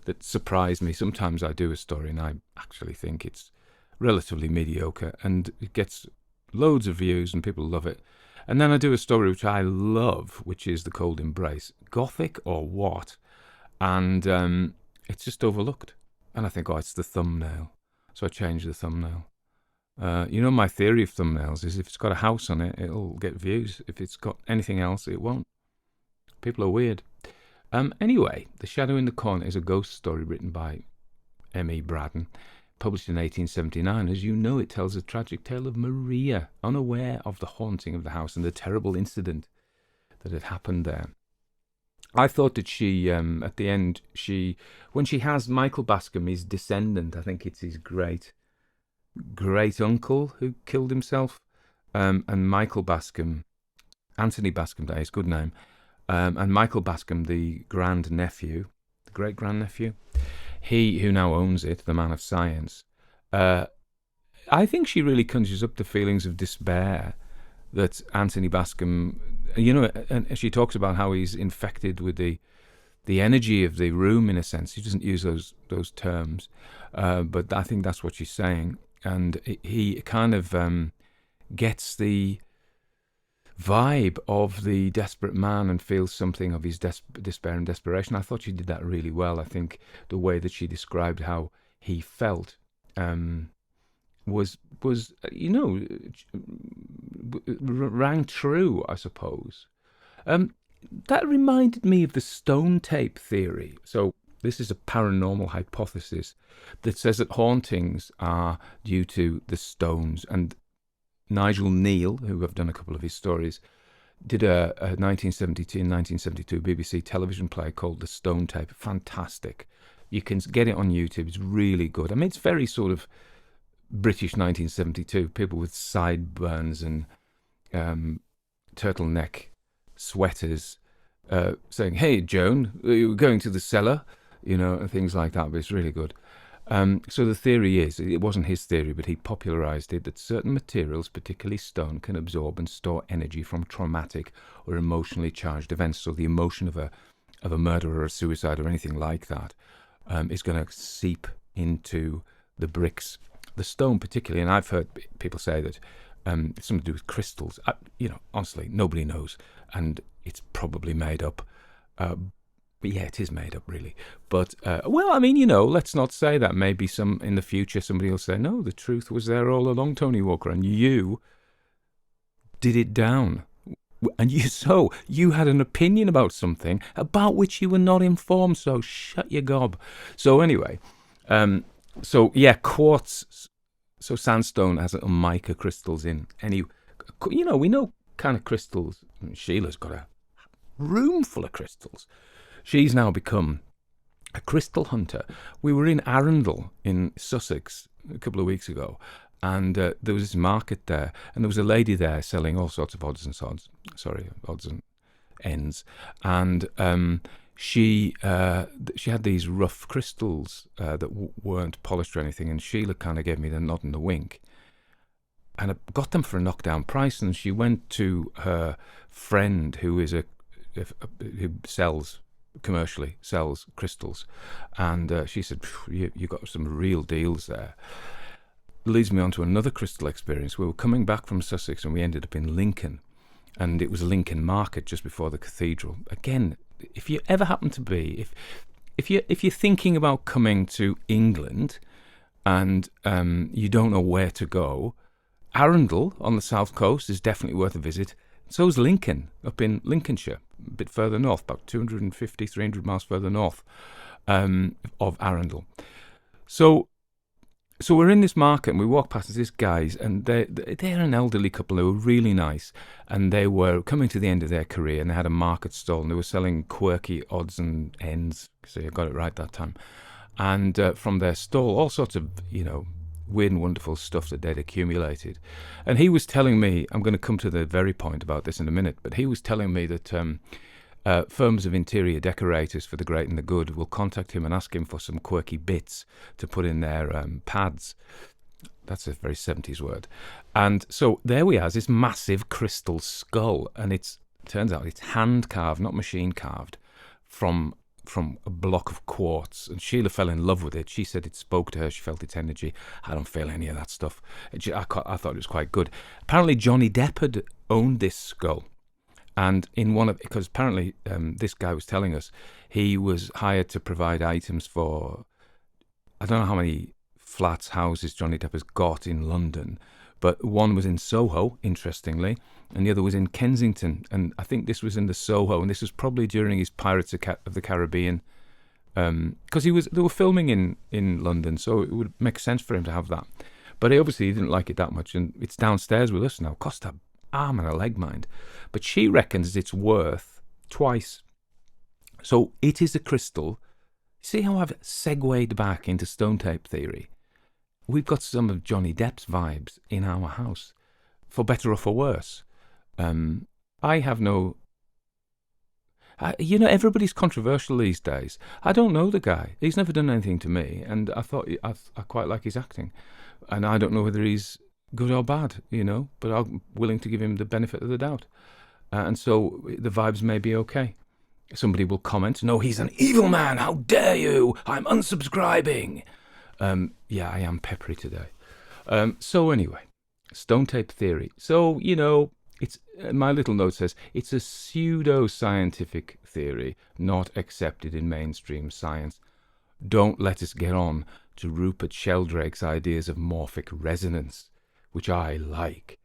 S1: that surprise me. Sometimes I do a story and I actually think it's relatively mediocre and it gets loads of views and people love it. And then I do a story which I love, which is The Cold Embrace. Gothic or what? And it's just overlooked. And I think, it's the thumbnail. So I change the thumbnail. My theory of thumbnails is if it's got a house on it, it'll get views. If it's got anything else, it won't. People are weird. Anyway, The Shadow in the Corner is a ghost story written by M.E. Braddon, published in 1879. As you know, it tells a tragic tale of Maria, unaware of the haunting of the house and the terrible incident that had happened there. I thought that she, at the end, when she has Michael Bascom, his descendant, I think it's his great uncle who killed himself, and Michael Bascom, Anthony Bascom, that is, good name, and Michael Bascom, the great-grandnephew, he who now owns it, the man of science, I think she really conjures up the feelings of despair that Anthony Bascom, and she talks about how he's infected with the energy of the room, in a sense. She doesn't use those terms, but I think that's what she's saying. And he kind of gets the vibe of the desperate man and feels something of his despair and desperation. I thought she did that really well. I think the way that she described how he felt was rang true, I suppose. That reminded me of the stone tape theory. So this is a paranormal hypothesis that says that hauntings are due to the stones. And Nigel Neal, who I've done a couple of his stories, did a 1972 BBC television play called The Stone Tape. Fantastic. You can get it on YouTube. It's really good. I mean, it's very sort of British 1972. People with sideburns and turtleneck sweaters saying, "Hey, Joan, are you going to the cellar?" And things like that. But it's really good. So the theory is, it wasn't his theory, but he popularised it, that certain materials, particularly stone, can absorb and store energy from traumatic or emotionally charged events. So the emotion of a murder or a suicide or anything like that is going to seep into the bricks, the stone particularly. And I've heard people say that it's something to do with crystals. Honestly, nobody knows, and it's probably made up. But yeah, it is made up, really. But, let's not say that. Maybe in the future somebody will say, no, the truth was there all along, Tony Walker, and you did it down. And you had an opinion about something about which you were not informed, so shut your gob. So anyway, quartz, so sandstone has mica crystals in. We know kind of crystals. Sheila's got a room full of crystals. She's now become a crystal hunter. We were in Arundel in Sussex a couple of weeks ago, and there was this market there, and there was a lady there selling all sorts of odds and ends, and she had these rough crystals that weren't polished or anything, and Sheila kind of gave me the nod and the wink, and I got them for a knockdown price, and she went to her friend who is who commercially sells crystals, and she said, you got some real deals there. Leads me on to another crystal experience. We were coming back from Sussex and we ended up in Lincoln, and it was Lincoln Market just before the cathedral. Again, if you ever happen to be, if you're thinking about coming to England and you don't know where to go, Arundel on the south coast is definitely worth a visit. So is Lincoln up in Lincolnshire, a bit further north, about 250, 300 miles further north of Arundel. So we're in this market and we walk past these guys, and they're an elderly couple who were really nice, and they were coming to the end of their career, and they had a market stall and they were selling quirky odds and ends. So you got it right that time. And from their stall, all sorts of, weird and wonderful stuff that they'd accumulated. And he was telling me, I'm going to come to the very point about this in a minute, but he was telling me that firms of interior decorators for the great and the good will contact him and ask him for some quirky bits to put in their pads. That's a very 70s word. And so there we are, this massive crystal skull, and turns out it's hand carved, not machine carved, from a block of quartz, and Sheila fell in love with it. She said it spoke to her, she felt its energy. I don't feel any of that stuff. I thought it was quite good. Apparently Johnny Depp had owned this skull, and because apparently this guy was telling us he was hired to provide items for, I don't know how many flats, houses Johnny Depp has got in London, but one was in Soho, interestingly, and the other was in Kensington, and I think this was in the Soho, and this was probably during his Pirates of the Caribbean, because they were filming in London, so it would make sense for him to have that. But he obviously didn't like it that much, and it's downstairs with us now. Cost an arm and a leg, mind. But she reckons it's worth twice. So it is a crystal. See how I've segued back into stone tape theory? We've got some of Johnny Depp's vibes in our house, for better or for worse. I have no... everybody's controversial these days. I don't know the guy. He's never done anything to me, and I thought I quite like his acting. And I don't know whether he's good or bad, but I'm willing to give him the benefit of the doubt. And so the vibes may be okay. Somebody will comment, no, he's an evil man, how dare you, I'm unsubscribing. Yeah, I am peppery today. So anyway, stone tape theory. So, it's my little note says, it's a pseudo-scientific theory, not accepted in mainstream science. Don't let us get on to Rupert Sheldrake's ideas of morphic resonance, which I like.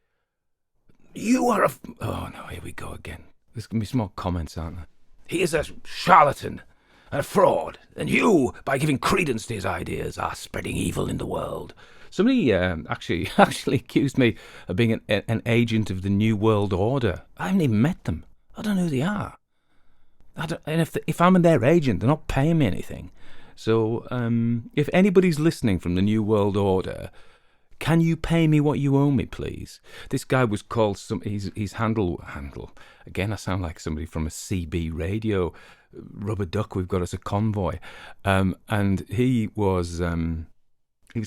S1: You are a... Oh, no, here we go again. There's going to be some more comments, aren't there? He is a charlatan and a fraud, and you, by giving credence to his ideas, are spreading evil in the world. Somebody actually accused me of being an agent of the New World Order. I haven't even met them. I don't know who they are. And if I'm their agent, they're not paying me anything. So if anybody's listening from the New World Order, can you pay me what you owe me, please? This guy was called his handle. Again, I sound like somebody from a CB radio. Rubber duck, we've got us a convoy. And he was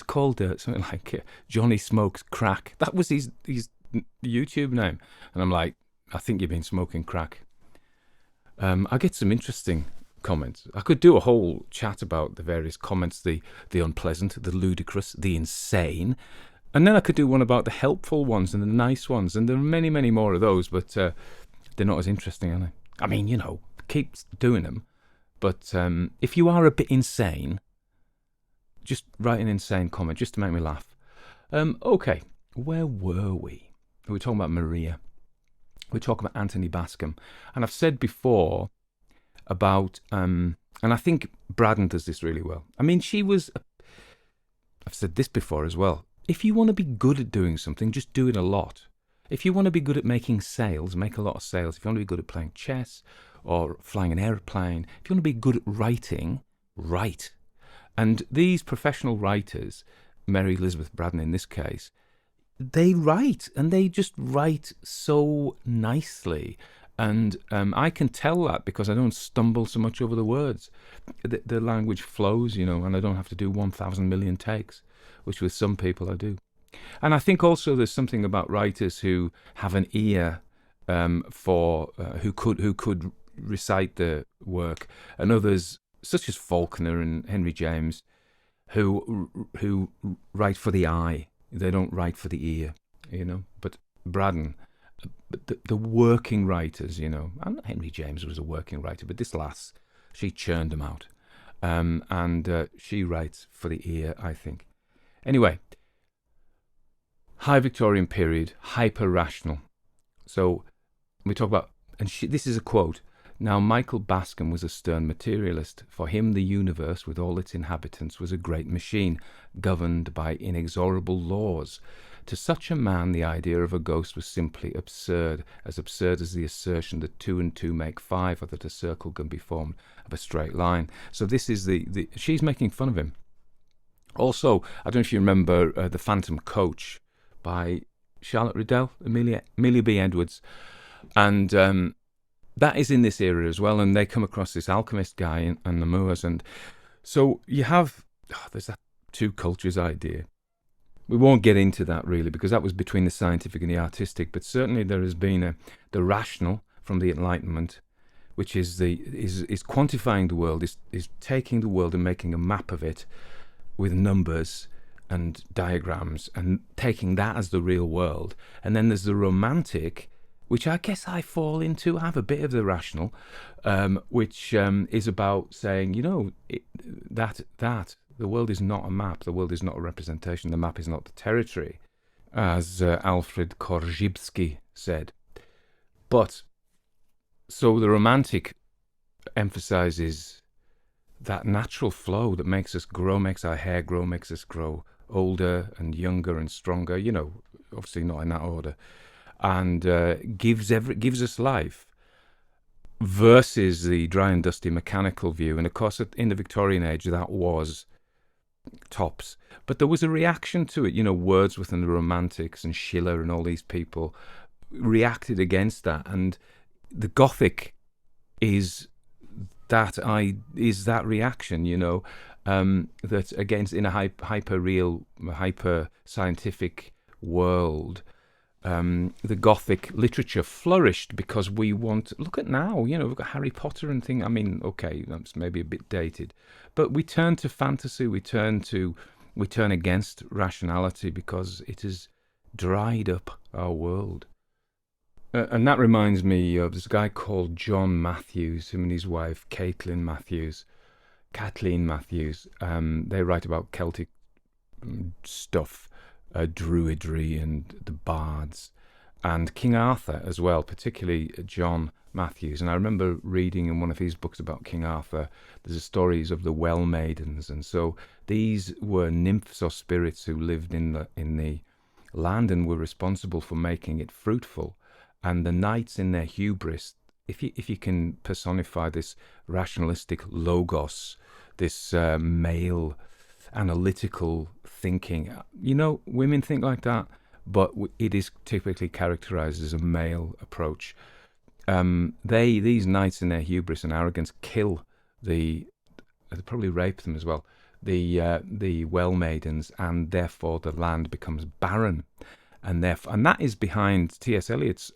S1: called something like Johnny Smokes Crack. That was his YouTube name. And I'm like, I think you've been smoking crack. I get some interesting comments. I could do a whole chat about the various comments, the unpleasant, the ludicrous, the insane, and then I could do one about the helpful ones and the nice ones, and there are many, many more of those, but they're not as interesting, are they? I mean, keep doing them, but if you are a bit insane, just write an insane comment just to make me laugh. Okay, where were we? We were talking about Maria. We were talking about Anthony Bascom, and I've said before about, and I think Braddon does this really well. I mean, I've said this before as well. If you want to be good at doing something, just do it a lot. If you want to be good at making sales, make a lot of sales. If you want to be good at playing chess or flying an airplane, if you want to be good at writing, write. And these professional writers, Mary Elizabeth Braddon in this case, they write, and they just write so nicely. And I can tell that because I don't stumble so much over the words. The language flows, and I don't have to do 1,000 million takes, which with some people I do. And I think also there's something about writers who have an ear for who could recite the work, and others such as Faulkner and Henry James, who write for the eye. They don't write for the ear, But Braddon, the working writers, and Henry James was a working writer, but this lass, she churned them out, and she writes for the ear, I think. Anyway, High Victorian period, hyper-rational. So we talk about, and this is a quote, "Now Michael Bascom was a stern materialist. For him the universe, with all its inhabitants, was a great machine, governed by inexorable laws. To such a man the idea of a ghost was simply absurd as the assertion that 2 and 2 make 5, or that a circle can be formed of a straight line." So this is she's making fun of him. Also, I don't know if you remember The Phantom Coach by Charlotte Riddell, Amelia B. Edwards, and that is in this era as well, and they come across this alchemist guy and the Moors, and so you have, there's that two cultures idea. We won't get into that really, because that was between the scientific and the artistic, but certainly there has been the rational from the Enlightenment, which is quantifying the world, is taking the world and making a map of it with numbers and diagrams and taking that as the real world. And then there's the romantic, which I guess I fall into. I have a bit of the rational, which is about saying, that the world is not a map, the world is not a representation, the map is not the territory, as Alfred Korzybski said. But, so the romantic emphasizes that natural flow that makes us grow, makes our hair grow, makes us grow older and younger and stronger, obviously not in that order, and gives us life, versus the dry and dusty mechanical view. And of course, in the Victorian age, that was tops. But there was a reaction to it, Wordsworth and the Romantics and Schiller and all these people reacted against that. And the Gothic is that reaction, that against, in a hyper-real, hyper-scientific world, the Gothic literature flourished because look at now, we've got Harry Potter and things. I mean, okay, that's maybe a bit dated, but we turn to fantasy, we turn against rationality because it has dried up our world. And that reminds me of this guy called John Matthews, him and his wife Kathleen Matthews. They write about Celtic stuff, druidry and the bards, and King Arthur as well, particularly John Matthews. And I remember reading in one of his books about King Arthur, there's stories of the well maidens, and so these were nymphs or spirits who lived in the land and were responsible for making it fruitful. And the knights, in their hubris, if you can personify this rationalistic logos, this male analytical thinking, women think like that, but it is typically characterized as a male approach. These knights, in their hubris and arrogance, kill they probably rape them as well, the well maidens, and therefore the land becomes barren. And that is behind T.S. Eliot's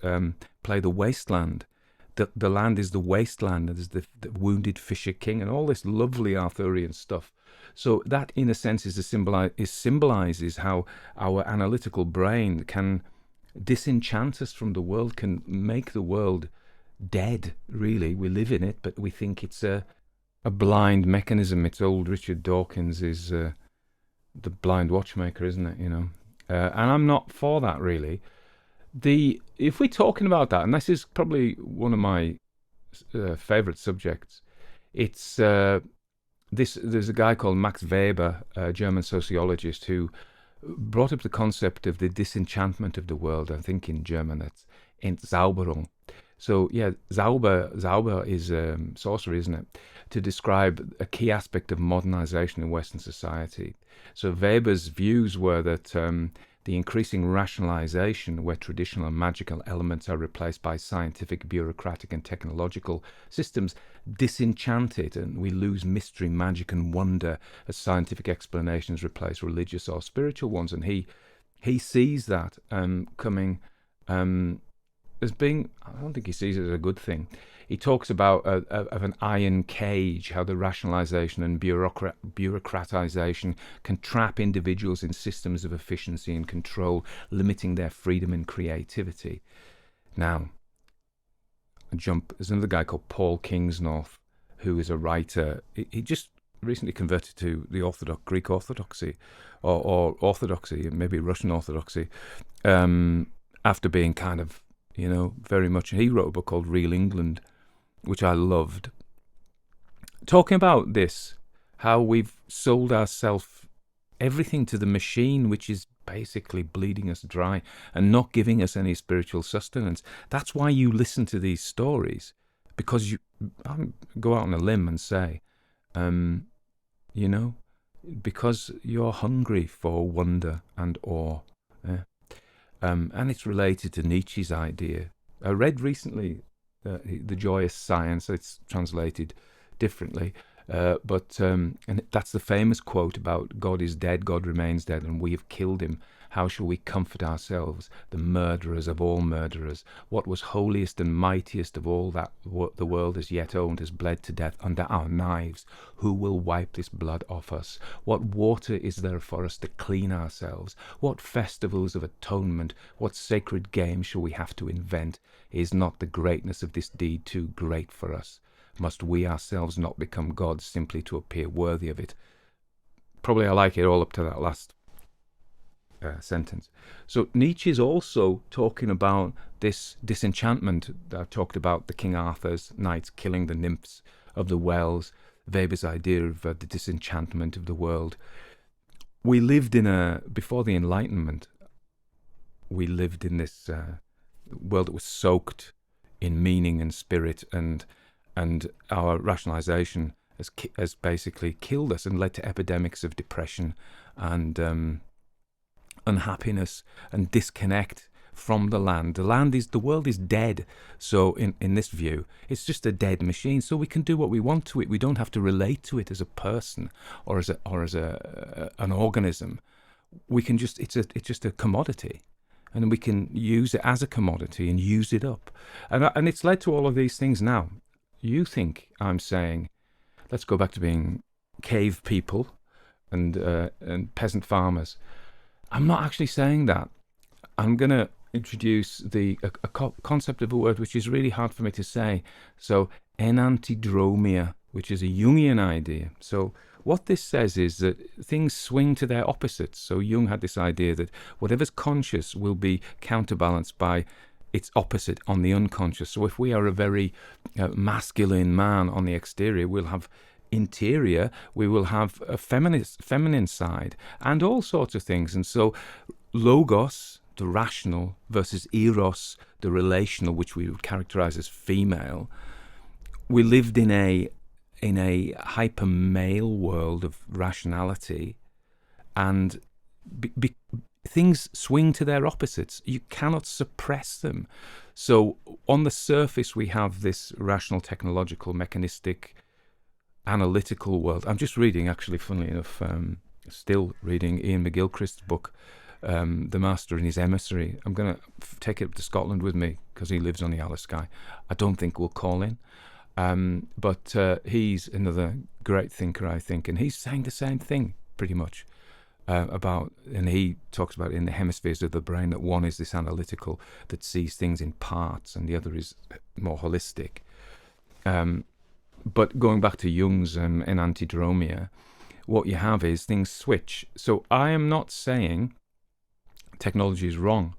S1: play The Wasteland. The land is the wasteland, and there's the wounded fisher king, and all this lovely Arthurian stuff. So that, in a sense, symbolizes how our analytical brain can disenchant us from the world, can make the world dead. Really, we live in it, but we think it's a blind mechanism. It's old Richard Dawkins is the blind watchmaker, isn't it? And I'm not for that, really. If we're talking about that, and this is probably one of my favourite subjects, it's there's a guy called Max Weber, a German sociologist, who brought up the concept of the disenchantment of the world. I think in German that's Entzauberung. So yeah, Zauber is sorcery, isn't it? To describe a key aspect of modernization in Western society. So Weber's views were that the increasing rationalization, where traditional and magical elements are replaced by scientific, bureaucratic, and technological systems, disenchant it, and we lose mystery, magic, and wonder as scientific explanations replace religious or spiritual ones. And he sees that coming. As being, I don't think he sees it as a good thing. He talks about of an iron cage, how the rationalization and bureaucratization can trap individuals in systems of efficiency and control, limiting their freedom and creativity. Now, there's another guy called Paul Kingsnorth, who is a writer. He just recently converted to the Greek Orthodoxy, or Orthodoxy, maybe Russian Orthodoxy, after being kind of, very much. He wrote a book called Real England, which I loved. Talking about this, how we've sold ourselves everything to the machine, which is basically bleeding us dry and not giving us any spiritual sustenance. That's why you listen to these stories, because you go out on a limb and say, because you're hungry for wonder and awe. Yeah? And it's related to Nietzsche's idea. I read recently The Joyous Science. It's translated differently, but and that's the famous quote about God is dead, God remains dead, and we have killed him. How shall we comfort ourselves, the murderers of all murderers? What was holiest and mightiest of all that the world has yet owned has bled to death under our knives. Who will wipe this blood off us? What water is there for us to clean ourselves? What festivals of atonement, what sacred games shall we have to invent? Is not the greatness of this deed too great for us? Must we ourselves not become gods simply to appear worthy of it? Probably I like it all up to that last sentence. So Nietzsche is also talking about this disenchantment that I talked about, the King Arthur's knights killing the nymphs of the wells, Weber's idea of the disenchantment of the world. We lived before the Enlightenment, we lived in this world that was soaked in meaning and spirit, and our rationalization has basically killed us and led to epidemics of depression and unhappiness and disconnect from the land. The world is dead. So in this view, it's just a dead machine. So we can do what we want to it. We don't have to relate to it as a person or as an organism. We can it's just a commodity, and we can use it as a commodity and use it up. And it's led to all of these things now. You think I'm saying, let's go back to being cave people and peasant farmers. I'm not actually saying that. I'm going to introduce a concept of a word which is really hard for me to say. So, enantidromia, which is a Jungian idea. So what this says is that things swing to their opposites. So Jung had this idea that whatever's conscious will be counterbalanced by its opposite on the unconscious. So if we are a very masculine man on the exterior, we'll have interior, we will have a feminine side and all sorts of things. And so logos, the rational, versus eros, the relational, which we would characterize as female. We lived in a hyper male world of rationality, and things swing to their opposites. You cannot suppress them. So on the surface we have this rational, technological, mechanistic, analytical world. I'm just reading, actually, funnily enough, still reading Ian McGilchrist's book, The Master and His Emissary. I'm going to take it up to Scotland with me because he lives on the Isle of Skye. I don't think we'll call in. But he's another great thinker, I think, and he's saying the same thing pretty much and he talks about in the hemispheres of the brain that one is this analytical that sees things in parts and the other is more holistic. But going back to Jung's enantidromia, what you have is things switch. So I am not saying technology is wrong.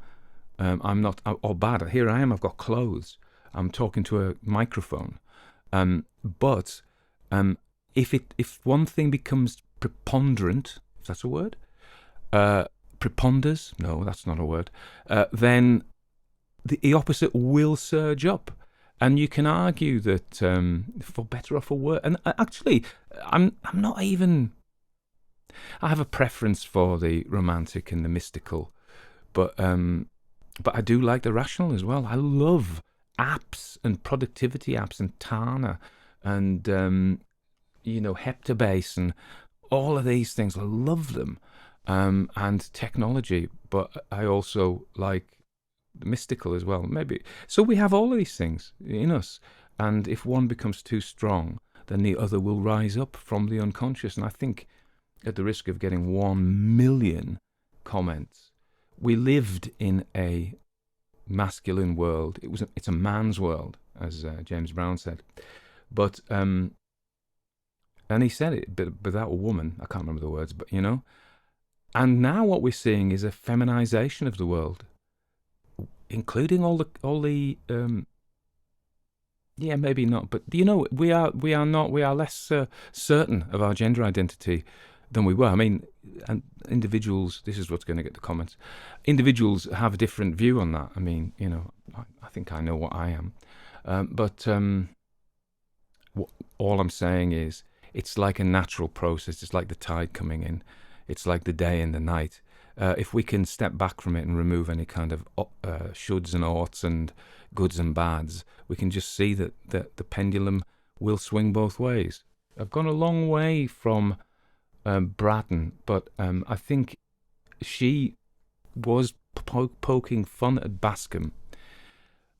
S1: I'm not, or bad. Here I am, I've got clothes. I'm talking to a microphone. But if one thing becomes preponderant, if that's a word, preponders, no, that's not a word, then the opposite will surge up. And you can argue that for better or for worse. And actually, I'm not even. I have a preference for the romantic and the mystical, but I do like the rational as well. I love apps and productivity apps and Tana and Heptabase and all of these things. I love them, and technology. But I also like the mystical as well. Maybe so. We have all of these things in us, and if one becomes too strong, then the other will rise up from the unconscious. And I think, at the risk of getting 1 million comments, we lived in a masculine world. It's a man's world, as James Brown said. But and he said it, but without a woman. I can't remember the words, but And now what we're seeing is a feminization of the world, including all the yeah, maybe not, but we are less certain of our gender identity than we were. I mean, and individuals, this is what's going to get the comments. Individuals have a different view on that. I mean, I think I know what I am, but all I'm saying is it's like a natural process. It's like the tide coming in. It's like the day and the night. If we can step back from it and remove any kind of shoulds and oughts and goods and bads, we can just see that the pendulum will swing both ways. I've gone a long way from Braddon, but I think she was poking fun at Bascom.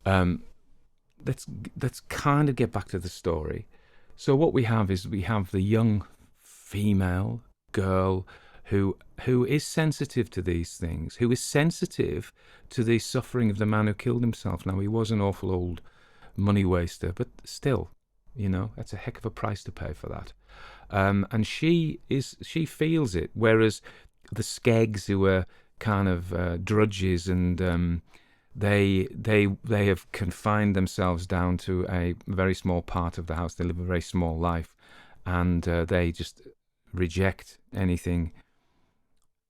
S1: Let's kind of get back to the story. So what we have is the young female girl who is sensitive to these things, who is sensitive to the suffering of the man who killed himself. Now, he was an awful old money waster, but still, that's a heck of a price to pay for that. And she feels it, whereas the skegs who are kind of drudges and they have confined themselves down to a very small part of the house. They live a very small life, and they just reject anything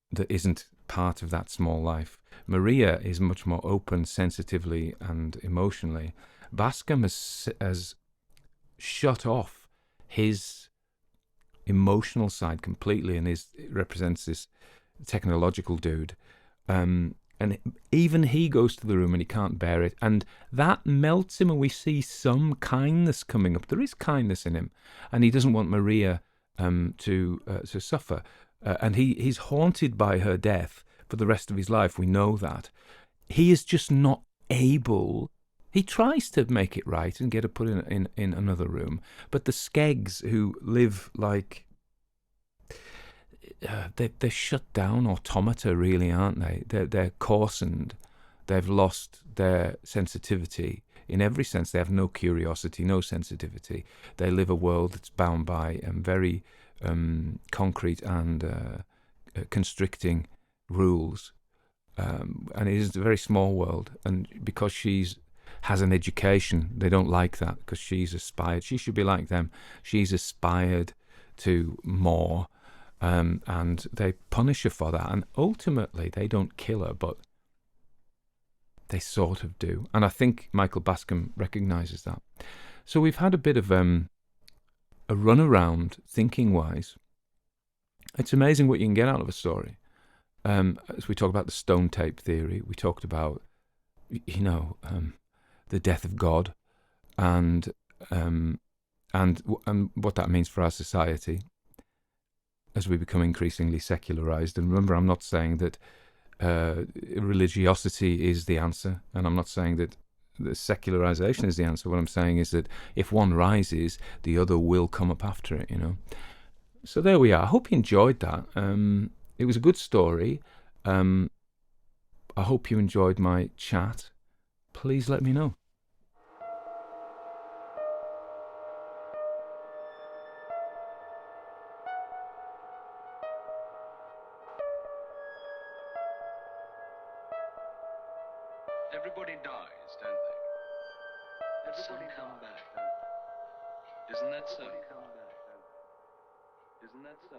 S1: that isn't part of that small life. Maria is much more open, sensitively and emotionally. Bascom has shut off his emotional side completely, and represents this technological dude. And even he goes to the room and he can't bear it, and that melts him, and we see some kindness coming up. There is kindness in him, and he doesn't want Maria to suffer. And he's haunted by her death for the rest of his life. We know that. He is just not able. He tries to make it right and get her put in another room. But the skegs who live like... they're shut down automata, really, aren't they? They're coarsened. They've lost their sensitivity. In every sense, they have no curiosity, no sensitivity. They live a world that's bound by very... concrete and constricting rules, and it is a very small world. And because has an education, they don't like that, because she's aspired. She should be like them. She's aspired to more, and they punish her for that. And ultimately, they don't kill her, but they sort of do. And I think Michael Bascom recognises that. So we've had a bit of a runaround thinking-wise. It's amazing what you can get out of a story. As we talk about the stone tape theory, we talked about, the death of God, and what that means for our society as we become increasingly secularized. And remember, I'm not saying that religiosity is the answer, and I'm not saying that the secularization is the answer. What I'm saying is that if one rises, the other will come up after it, So there we are. I hope you enjoyed that. It was a good story. I hope you enjoyed my chat. Please let me know.
S2: Everybody dies, don't they? Everybody come back, don't they? Isn't that so? Isn't that so?